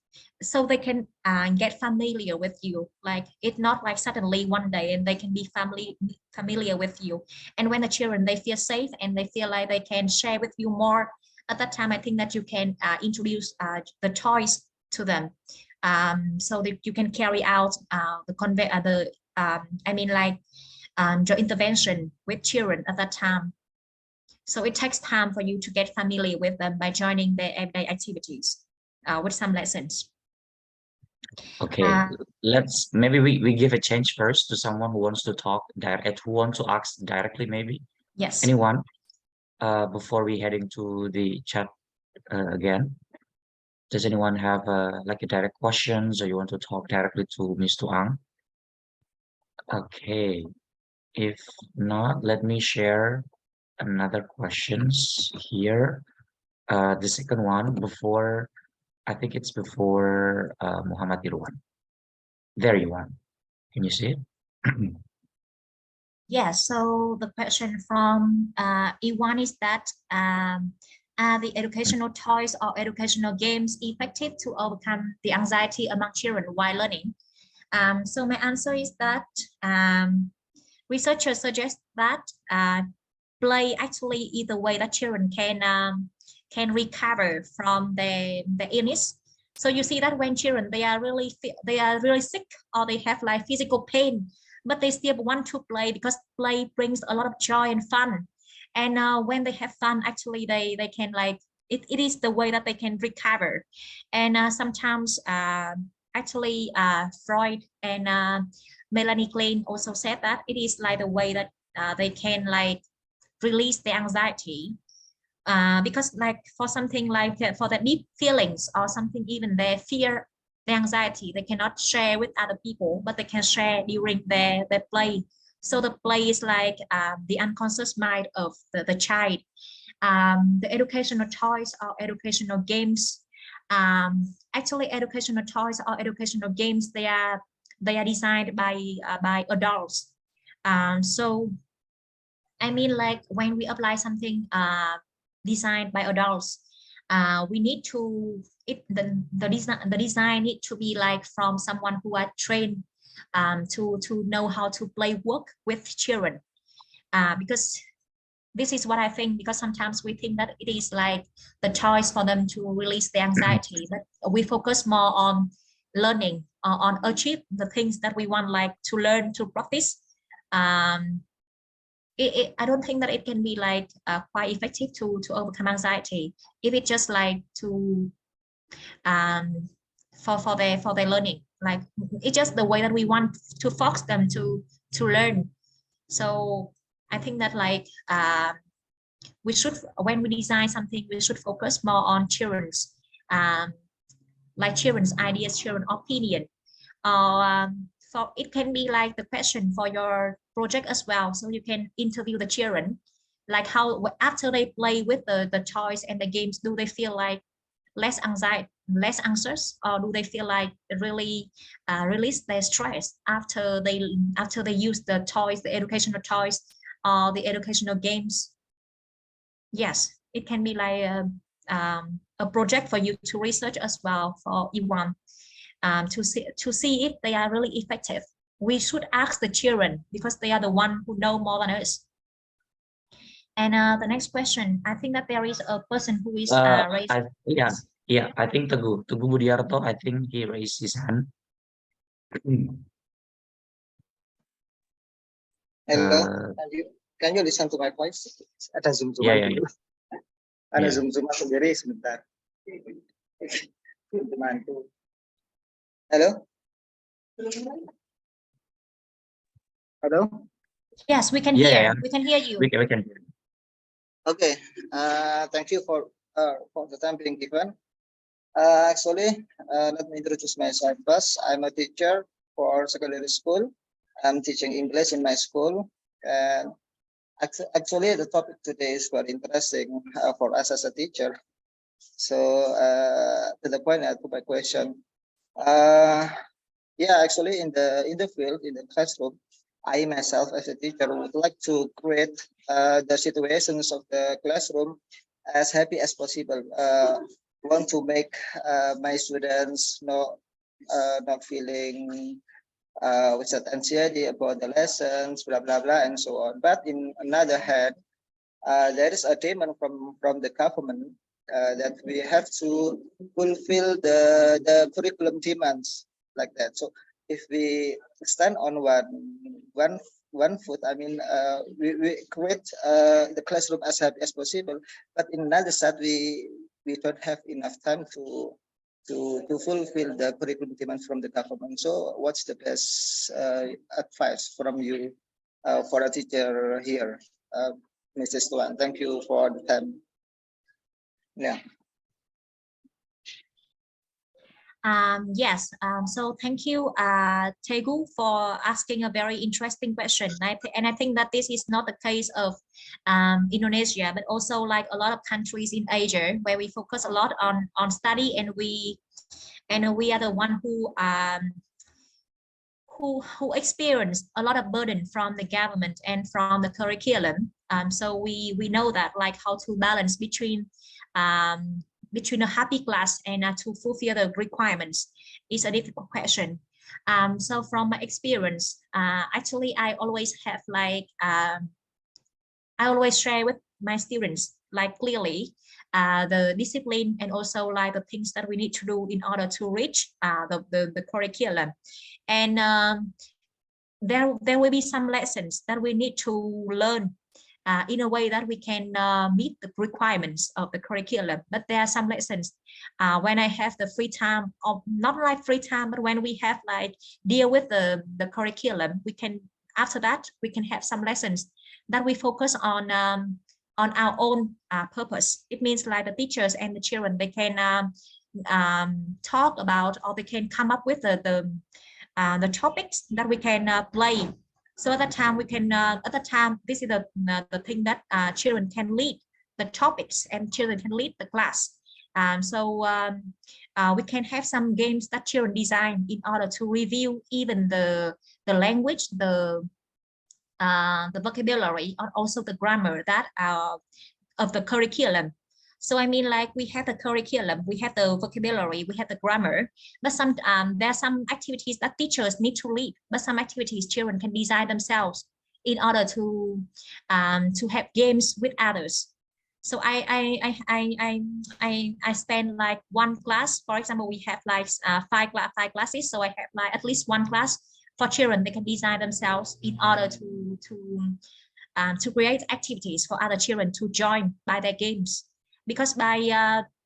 Speaker 3: so they can get familiar with you. Like it's not like suddenly one day and they can be familiar with you. And when the children they feel safe and they feel like they can share with you more, at that time I think that you can introduce the toys to them, so that you can carry out your intervention with children at that time. So it takes time for you to get familiar with them by joining their everyday activities with some lessons.
Speaker 1: Okay, maybe we give a chance first to someone who wants to talk who wants to ask directly, maybe.
Speaker 3: Yes.
Speaker 1: Anyone? Before we heading to the chat again. Does anyone have like a direct questions, or you want to talk directly to Ms. Tuang? Okay, if not, let me share another questions here. The second one before, I think it's before Muhammad Irwan. There you are. Can you see it?
Speaker 3: Yeah, so the question from Iwan is that are the educational toys or educational games effective to overcome the anxiety among children while learning? So my answer is that researchers suggest that play actually is the way that children can recover from the illness. So you see that when children they are really sick, or they have like physical pain, but they still want to play because play brings a lot of joy and fun. And when they have fun, actually they can like it is the way that they can recover. And sometimes actually Freud and Melanie Klein also said that it is like the way that they can like release the anxiety, because like for something like for the deep feelings or something, even their fear, the anxiety, they cannot share with other people, but they can share during their play. So the play is like the unconscious mind of the child. The educational toys or educational games, actually educational toys or educational games, they are designed by adults. So I mean, like when we apply something designed by adults, we need to the design need to be like from someone who are trained to know how to work with children, because this is what I think, because sometimes we think that it is like the choice for them to release the anxiety, but we focus more on learning, on achieve the things that we want, like to learn, to practice. I don't think that it can be like quite effective to overcome anxiety if it's just like to for their learning. Like it's just the way that we want to force them to learn. So I think that like we should, when we design something, we should focus more on children's like children's ideas, children's opinion. So it can be like the question for your project as well. So you can interview the children, like how after they play with the toys and the games, do they feel like less anxiety, less anxious, or do they feel like really release their stress after they use the toys, the educational toys, or the educational games? Yes, it can be like a project for you to research as well for E1, to see if they are really effective we should ask the children because they are the one who know more than us. And the next question, I think that there is a person who is raised.
Speaker 1: Yeah, I think Teguh Budiarto, I think he raised his hand.
Speaker 8: Hello,
Speaker 1: Uh,
Speaker 8: can you listen to my voice? Ada zoom
Speaker 1: yeah.
Speaker 8: dulu. Ada
Speaker 1: Yeah.
Speaker 8: zoom sendiri sebentar. Temanku. Halo. Halo.
Speaker 3: Yes, we can
Speaker 1: Yeah,
Speaker 3: hear.
Speaker 1: yeah.
Speaker 3: We can hear you.
Speaker 1: We can hear.
Speaker 8: Okay. Thank you for the time being given. Actually, let me introduce myself first. I'm a teacher for secondary school. I'm teaching English in my school, and actually, the topic today is very interesting for us as a teacher. So, to the point, to my question. Yeah, actually, in the field, in the classroom, I myself as a teacher would like to create the situations of the classroom as happy as possible. Want to make my students not feeling with that anxiety about the lessons, blah blah blah, and so on. But in another hand, there is a demand from the government that we have to fulfill the curriculum demands like that. So if we stand on one foot, I mean, we create the classroom as happy as possible, but in another side, we don't have enough time to fulfill the curriculum demands from the government. So what's the best advice from you for a teacher here, Mrs. Tuan? Thank you for the time. Yeah.
Speaker 3: Yes, so thank you, Tegu, for asking a very interesting question. And I think that this is not the case of Indonesia, but also like a lot of countries in Asia where we focus a lot on study, and we are the one who experience a lot of burden from the government and from the curriculum. So we know that like how to balance between a happy class and to fulfill the requirements is a difficult question. So from my experience, actually, I always have like, I always share with my students like clearly the discipline and also like the things that we need to do in order to reach the curriculum. And there will be some lessons that we need to learn in a way that we can meet the requirements of the curriculum. But there are some lessons when I have the free time, or not like free time, but when we have like deal with the curriculum, we can, after that, we can have some lessons that we focus on our own purpose. It means like the teachers and the children, they can talk about, or they can come up with the topics that we can play. So at that time we can this is the thing that children can lead the topics and children can lead the class. So we can have some games that children design in order to review even the language, the vocabulary, and also the grammar that of the curriculum. So I mean, like we have the curriculum, we have the vocabulary, we have the grammar, but there are some activities that teachers need to lead, but some activities children can design themselves in order to have games with others. So I spend like one class. For example, we have like five classes. So I have like at least one class for children. They can design themselves in order to create activities for other children to join by their games. Because by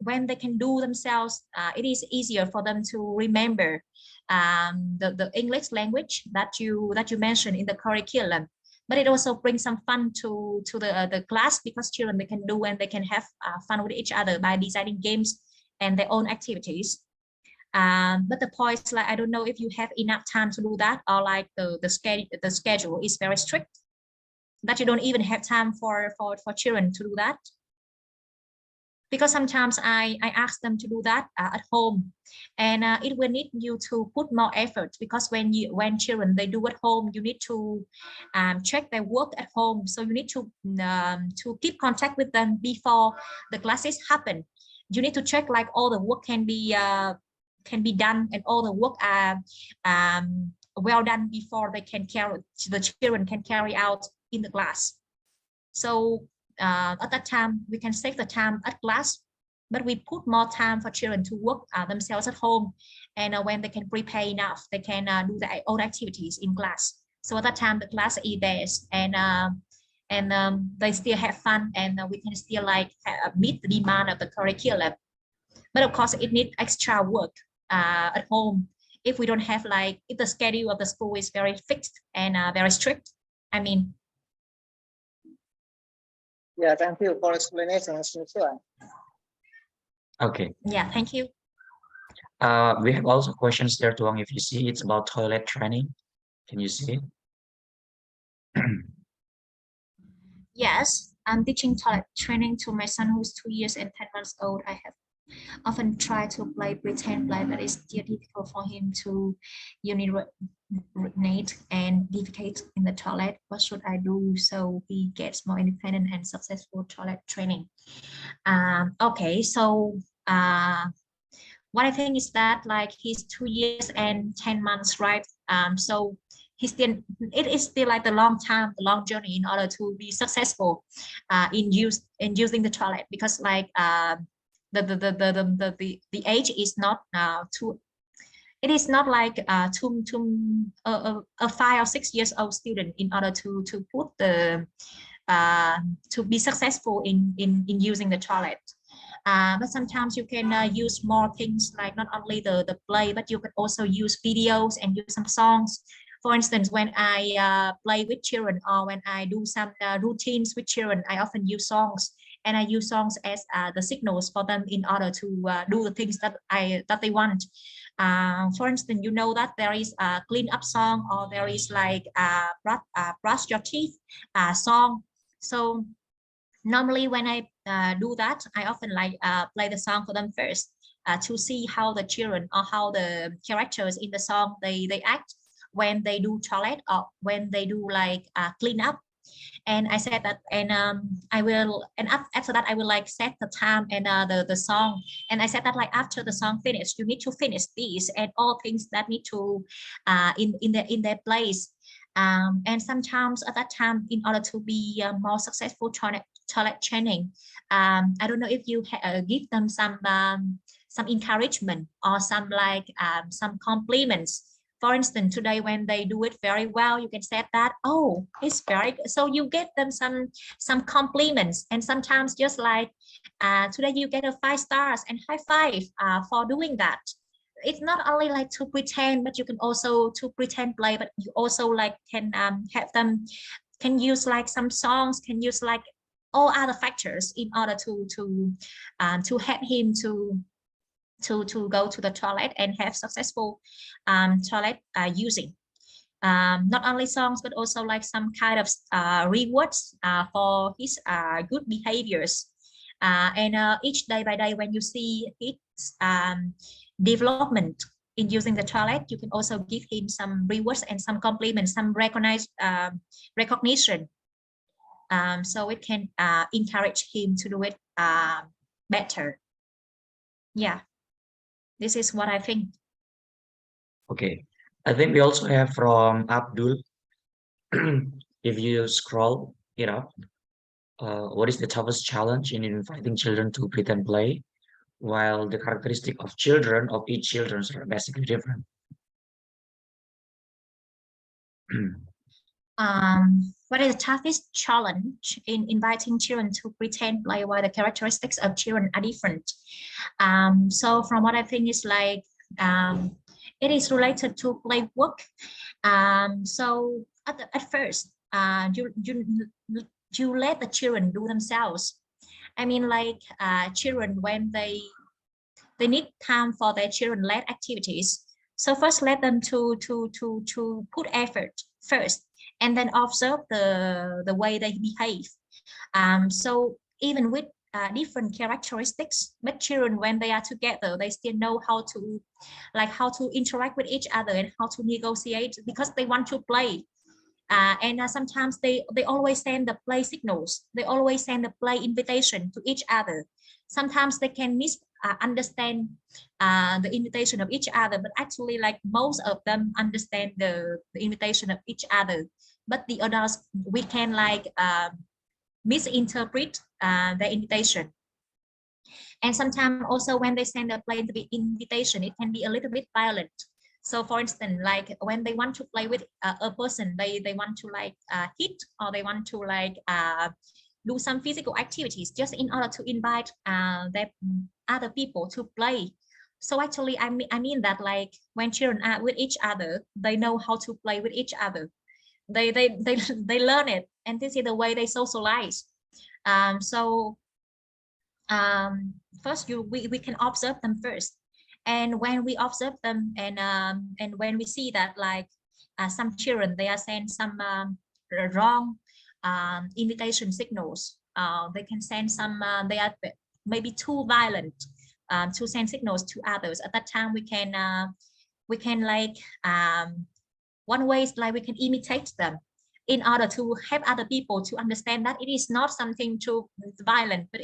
Speaker 3: when they can do themselves, it is easier for them to remember the English language that you mentioned in the curriculum. But it also brings some fun to the class, because children, they can do and they can have fun with each other by designing games and their own activities. But the point is, like, I don't know if you have enough time to do that, or like the schedule is very strict that you don't even have time for children to do that. Because sometimes I ask them to do that at home, and it will need you to put more effort, because when children, they do at home, you need to check their work at home. So you need to keep contact with them before the classes happen. You need to check like all the work can be can be done and all the work are well done before they can carry, the children can carry out in the class. So at that time we can save the time at class, but we put more time for children to work themselves at home, and when they can prepare enough, they can do their own activities in class. So at that time the class is theirs, and they still have fun, and we can still like meet the demand of the curriculum. But of course it needs extra work at home if we don't have like, if the schedule of the school is very fixed and very strict. I mean,
Speaker 8: Yeah, thank you for explanation, Mr.
Speaker 1: Okay.
Speaker 3: yeah, thank you.
Speaker 1: We have also questions there, Tuang. If you see, it's about toilet training. Can you see it?
Speaker 3: Yes, I'm teaching toilet training to my son who's 2 years and 10 months old. I have often tried to play pretend play, but it's still difficult for him to urinate and defecate in the toilet. What should I do so he gets more independent and successful toilet training? Okay, so what I think is that like he's 2 years and 10 months, right? So he's still, it is still like the long time, the long journey in order to be successful in using the toilet, because like the age is not too, it is not like a 5 or 6 years old student in order to put the to be successful in using the toilet. But sometimes you can use more things, like not only the play, but you can also use videos and use some songs. For instance, when I play with children, or when I do some routines with children, I often use songs, and I use songs as the signals for them in order to do the things that they want. For instance, you know that there is a clean up song, or there is like brush your teeth song. So normally when I do that, I often like play the song for them first to see how the children, or how the characters in the song they act when they do toilet, or when they do like clean up. And I said that, and I will, and after that I will like set the time and the song, and I said that like after the song finished, you need to finish these and all things that need to in their place. And sometimes at that time, in order to be more successful toilet training, I don't know if you give them some encouragement, or some like some compliments. For instance, today when they do it very well, you can say that, oh, it's very good. So you get them some compliments, and sometimes just like today you get a 5 stars and high five for doing that. It's not only like to pretend, but you can also to pretend play, but you also like can have them, can use like some songs, can use like all other factors in order to help him to go to the toilet and have successful toilet using. Not only songs, but also like some kind of rewards for his good behaviors. And each day by day, when you see its development in using the toilet, you can also give him some rewards and some compliments, some recognition. So it can encourage him to do it better. Yeah, this is what I think.
Speaker 1: Okay. I think we also have from Abdul. If you scroll it up, what is the toughest challenge in inviting children to pretend play, while the characteristic of children of each children are basically different?
Speaker 3: What is the toughest challenge in inviting children to pretend play while the characteristics of children are different? So from what I think is like, it is related to play work. So at first, you let the children do themselves. I mean, like children, when they need time for their children-led activities. So first let them to put effort first, and then observe the way they behave. So even with different characteristics, but children, when they are together, they still know how to interact with each other and how to negotiate, because they want to play. And sometimes they always send the play signals. They always send the play invitation to each other. Sometimes they can understand the invitation of each other, but actually like most of them understand the invitation of each other. But the adults, we can like misinterpret the invitation. And sometimes also when they send a play invitation, it can be a little bit violent. So for instance, like when they want to play with a person, they want to like hit, or they want to like do some physical activities just in order to invite the other people to play. So actually, I mean that like when children are with each other, they know how to play with each other. They learn it, and this is the way they socialize. First we can observe them first, and when we observe them and when we see that like some children, they are sending some wrong invitation signals, they can send some they are maybe too violent to send signals to others. At that time we can like one way is like we can imitate them in order to help other people to understand that it is not something too violent, but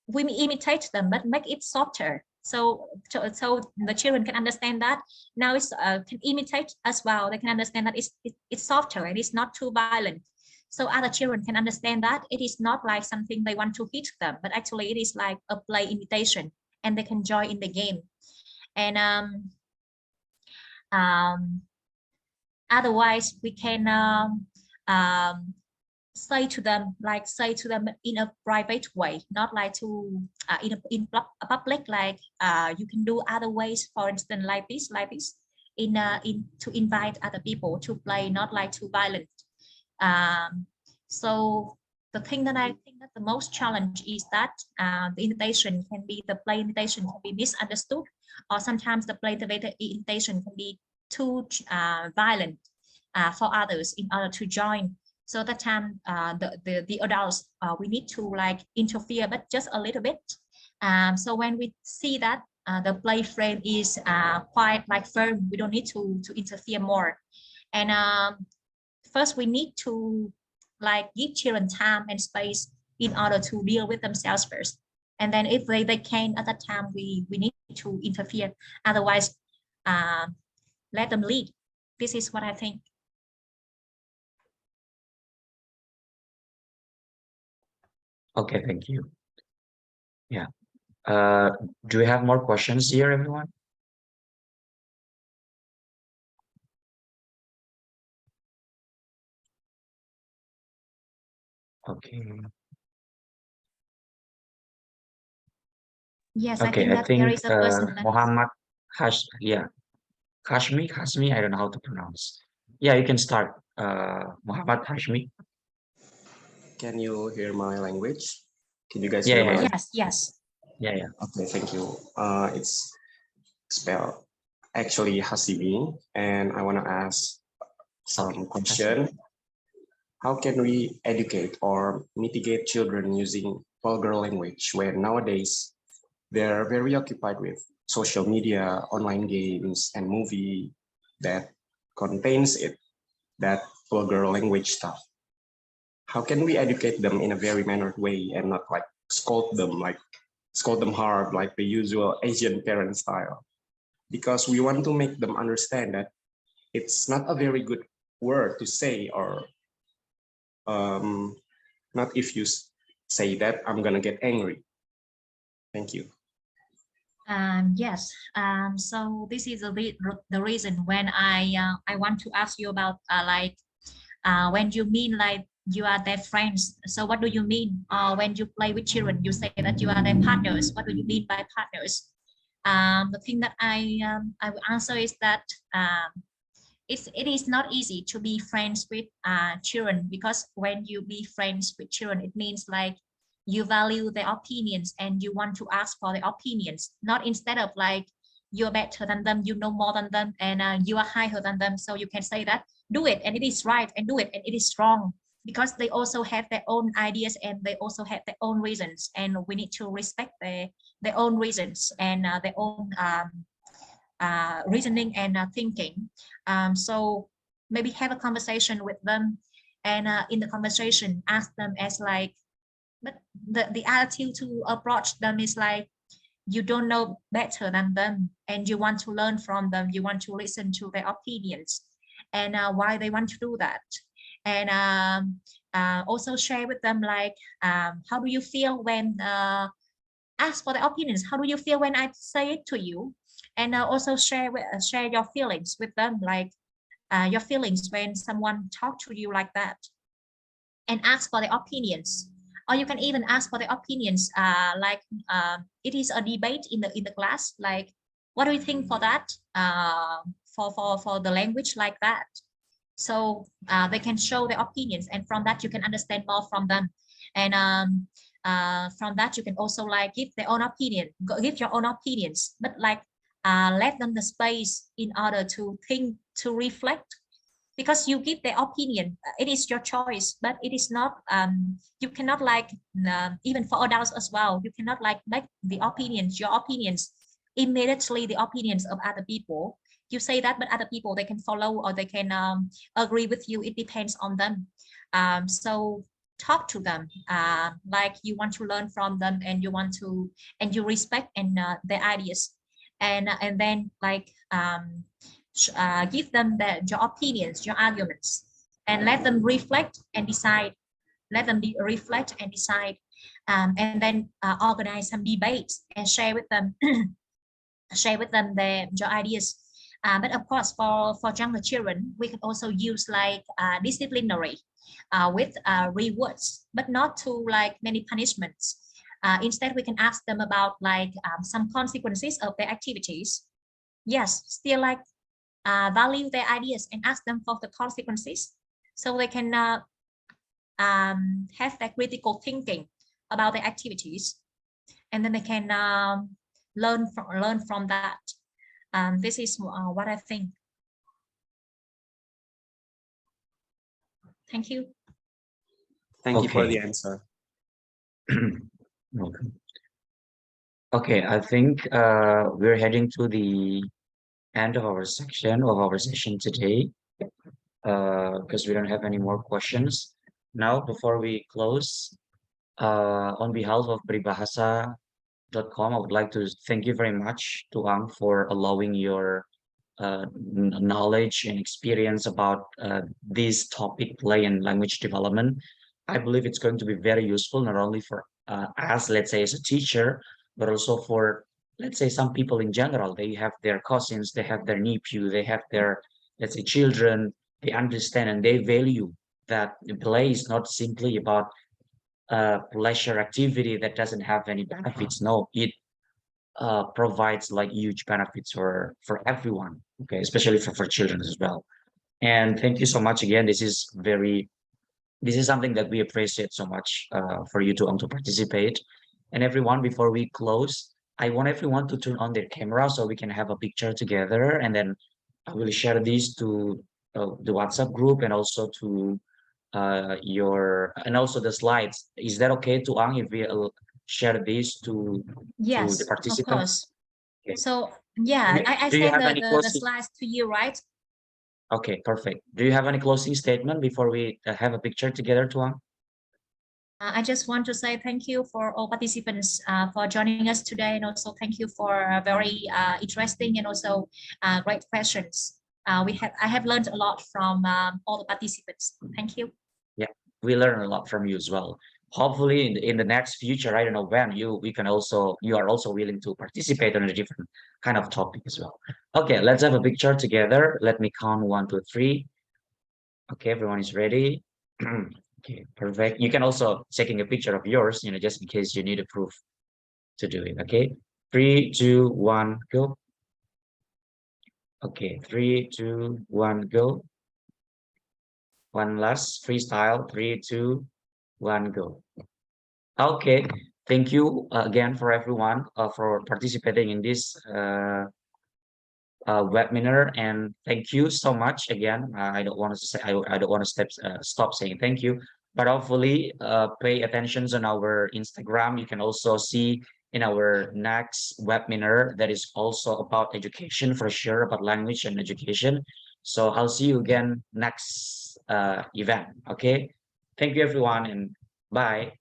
Speaker 3: we imitate them but make it softer, so the children can understand that now it's can imitate as well. They can understand that it's softer and it's not too violent, so other children can understand that it is not like something they want to hit them, but actually it is like a play imitation, and they can join in the game. And otherwise we can say to them in a private way, not like to in public, like you can do other ways, for instance like this in to invite other people to play, not like too violent. So the thing that I think that the most challenge is that the play invitation can be misunderstood, or sometimes the play invitation can be too violent for others in order to join. So that time the adults, we need to like interfere, but just a little bit. So when we see that the play frame is quite like firm, we don't need to interfere more. And first we need to like give children time and space in order to deal with themselves first. And then if they can, at that time we need to interfere. Otherwise, let them lead. This is what I think.
Speaker 1: Okay, thank you. Yeah. Do we have more questions here, everyone? Okay.
Speaker 3: Yes,
Speaker 1: Okay,
Speaker 3: I think there is a person left.
Speaker 1: Muhammad Hashmi, I don't know how to pronounce. Yeah, you can start. Muhammad Hashmi.
Speaker 9: Can you hear my language? Can you guys
Speaker 1: Yeah,
Speaker 9: hear
Speaker 1: yeah,
Speaker 9: my
Speaker 1: yeah.
Speaker 9: language?
Speaker 3: Yes.
Speaker 1: Yeah.
Speaker 9: Okay, thank you. It's spelled actually Hasibi, and I want to ask some question. How can we educate or mitigate children using vulgar language when nowadays they're very occupied with social media, online games, and movie that contains that vulgar language stuff? How can we educate them in a very mannered way and not like scold them hard like the usual Asian parent style? Because we want to make them understand that it's not a very good word to say, or not if you say that I'm gonna get angry. Thank you.
Speaker 3: Yes. So this is the reason when I want to ask you about when you mean like you are their friends. So what do you mean? When you play with children, you say that you are their partners. What do you mean by partners? The thing that I will answer is that it is not easy to be friends with children, because when you be friends with children, it means like you value their opinions and you want to ask for their opinions, not instead of like you're better than them, you know more than them, and you are higher than them, so you can say that do it and it is right, and do it and it is wrong, because they also have their own ideas and they also have their own reasons, and we need to respect their own reasons and their own reasoning and thinking. So maybe have a conversation with them, and in the conversation ask them as like, but the attitude to approach them is like, you don't know better than them and you want to learn from them, you want to listen to their opinions and why they want to do that. And also share with them like, how do you feel when ask for the opinions, how do you feel when I say it to you? And also share your feelings with them, like your feelings when someone talk to you like that, and ask for the opinions. Or you can even ask for the opinions, like it is a debate in the class, like what do you think for that, for the language like that. So they can show their opinions, and from that you can understand more from them. And from that you can also like give their own opinion, give your own opinions, but like let them the space in order to think, to reflect, because you give their opinion, it is your choice, but it is not, you cannot like, even for adults as well, you cannot like make the opinions, your opinions, immediately the opinions of other people. You say that, but other people, they can follow or they can agree with you. It depends on them. So talk to them like you want to learn from them, and you want to, and you respect and their ideas, and then like give them your opinions, your arguments, and let them reflect and decide. Let them reflect and decide, and then organize some debates and share with them, share with them your ideas. But of course, for younger children, we can also use like disciplinary with rewards, but not to like many punishments. Instead, we can ask them about like some consequences of their activities. Yes, still like value their ideas and ask them for the consequences, so they can have that critical thinking about their activities, and then they can learn from that. This is what I think. Thank you.
Speaker 9: Thank you for
Speaker 1: Okay.
Speaker 9: the answer.
Speaker 1: Okay. Okay, I think we're heading to the end of our section of our session today, because we don't have any more questions. Now, before we close, on behalf of Beribahasa.com, I would like to thank you very much, Tuang, for allowing your knowledge and experience about this topic, play and language development. I believe it's going to be very useful, not only for us, let's say, as a teacher, but also for, let's say, some people in general. They have their cousins, they have their nephew, they have their, let's say, children. They understand and they value that play is not simply about pleasure activity that doesn't have any benefits. No, it provides like huge benefits for everyone. Okay, especially for children as well. And thank you so much again. This is something that we appreciate so much for you to participate. And everyone, before we close, I want everyone to turn on their camera so we can have a picture together, and then I will share this to the WhatsApp group and also to and also the slides. Is that okay, Tuang, if we share this to
Speaker 3: Yes,
Speaker 1: the
Speaker 3: of
Speaker 1: participants?
Speaker 3: course.
Speaker 1: Okay.
Speaker 3: So yeah, I
Speaker 1: Do you
Speaker 3: send
Speaker 1: have any
Speaker 3: the
Speaker 1: closing?
Speaker 3: slides to you, right?
Speaker 1: Okay, perfect. Do you have any closing statement before we have a picture together, Tuang?
Speaker 3: I just want to say thank you for all participants for joining us today, and also thank you for very interesting and also great questions. I have learned a lot from all the participants. Thank you.
Speaker 1: Yeah, we learn a lot from you as well. Hopefully, in the next future, I don't know when you are also willing to participate on a different kind of topic as well. Okay, let's have a picture together. Let me count 1, 2, 3. Okay, everyone is ready. Okay, perfect. You can also taking a picture of yours, just in case you need a proof to do it. Okay, 3, 2, 1, go. Okay, 3, 2, 1, go. One last freestyle. 3, 2, 1, go. Okay, thank you again for everyone for participating in this webinar, and thank you so much again. I don't want to say I don't want to stop saying thank you, but hopefully pay attention on our Instagram. You can also see in our next webinar that is also about education, for sure, about language and education. So I'll see you again next event. Okay. Thank you everyone and bye.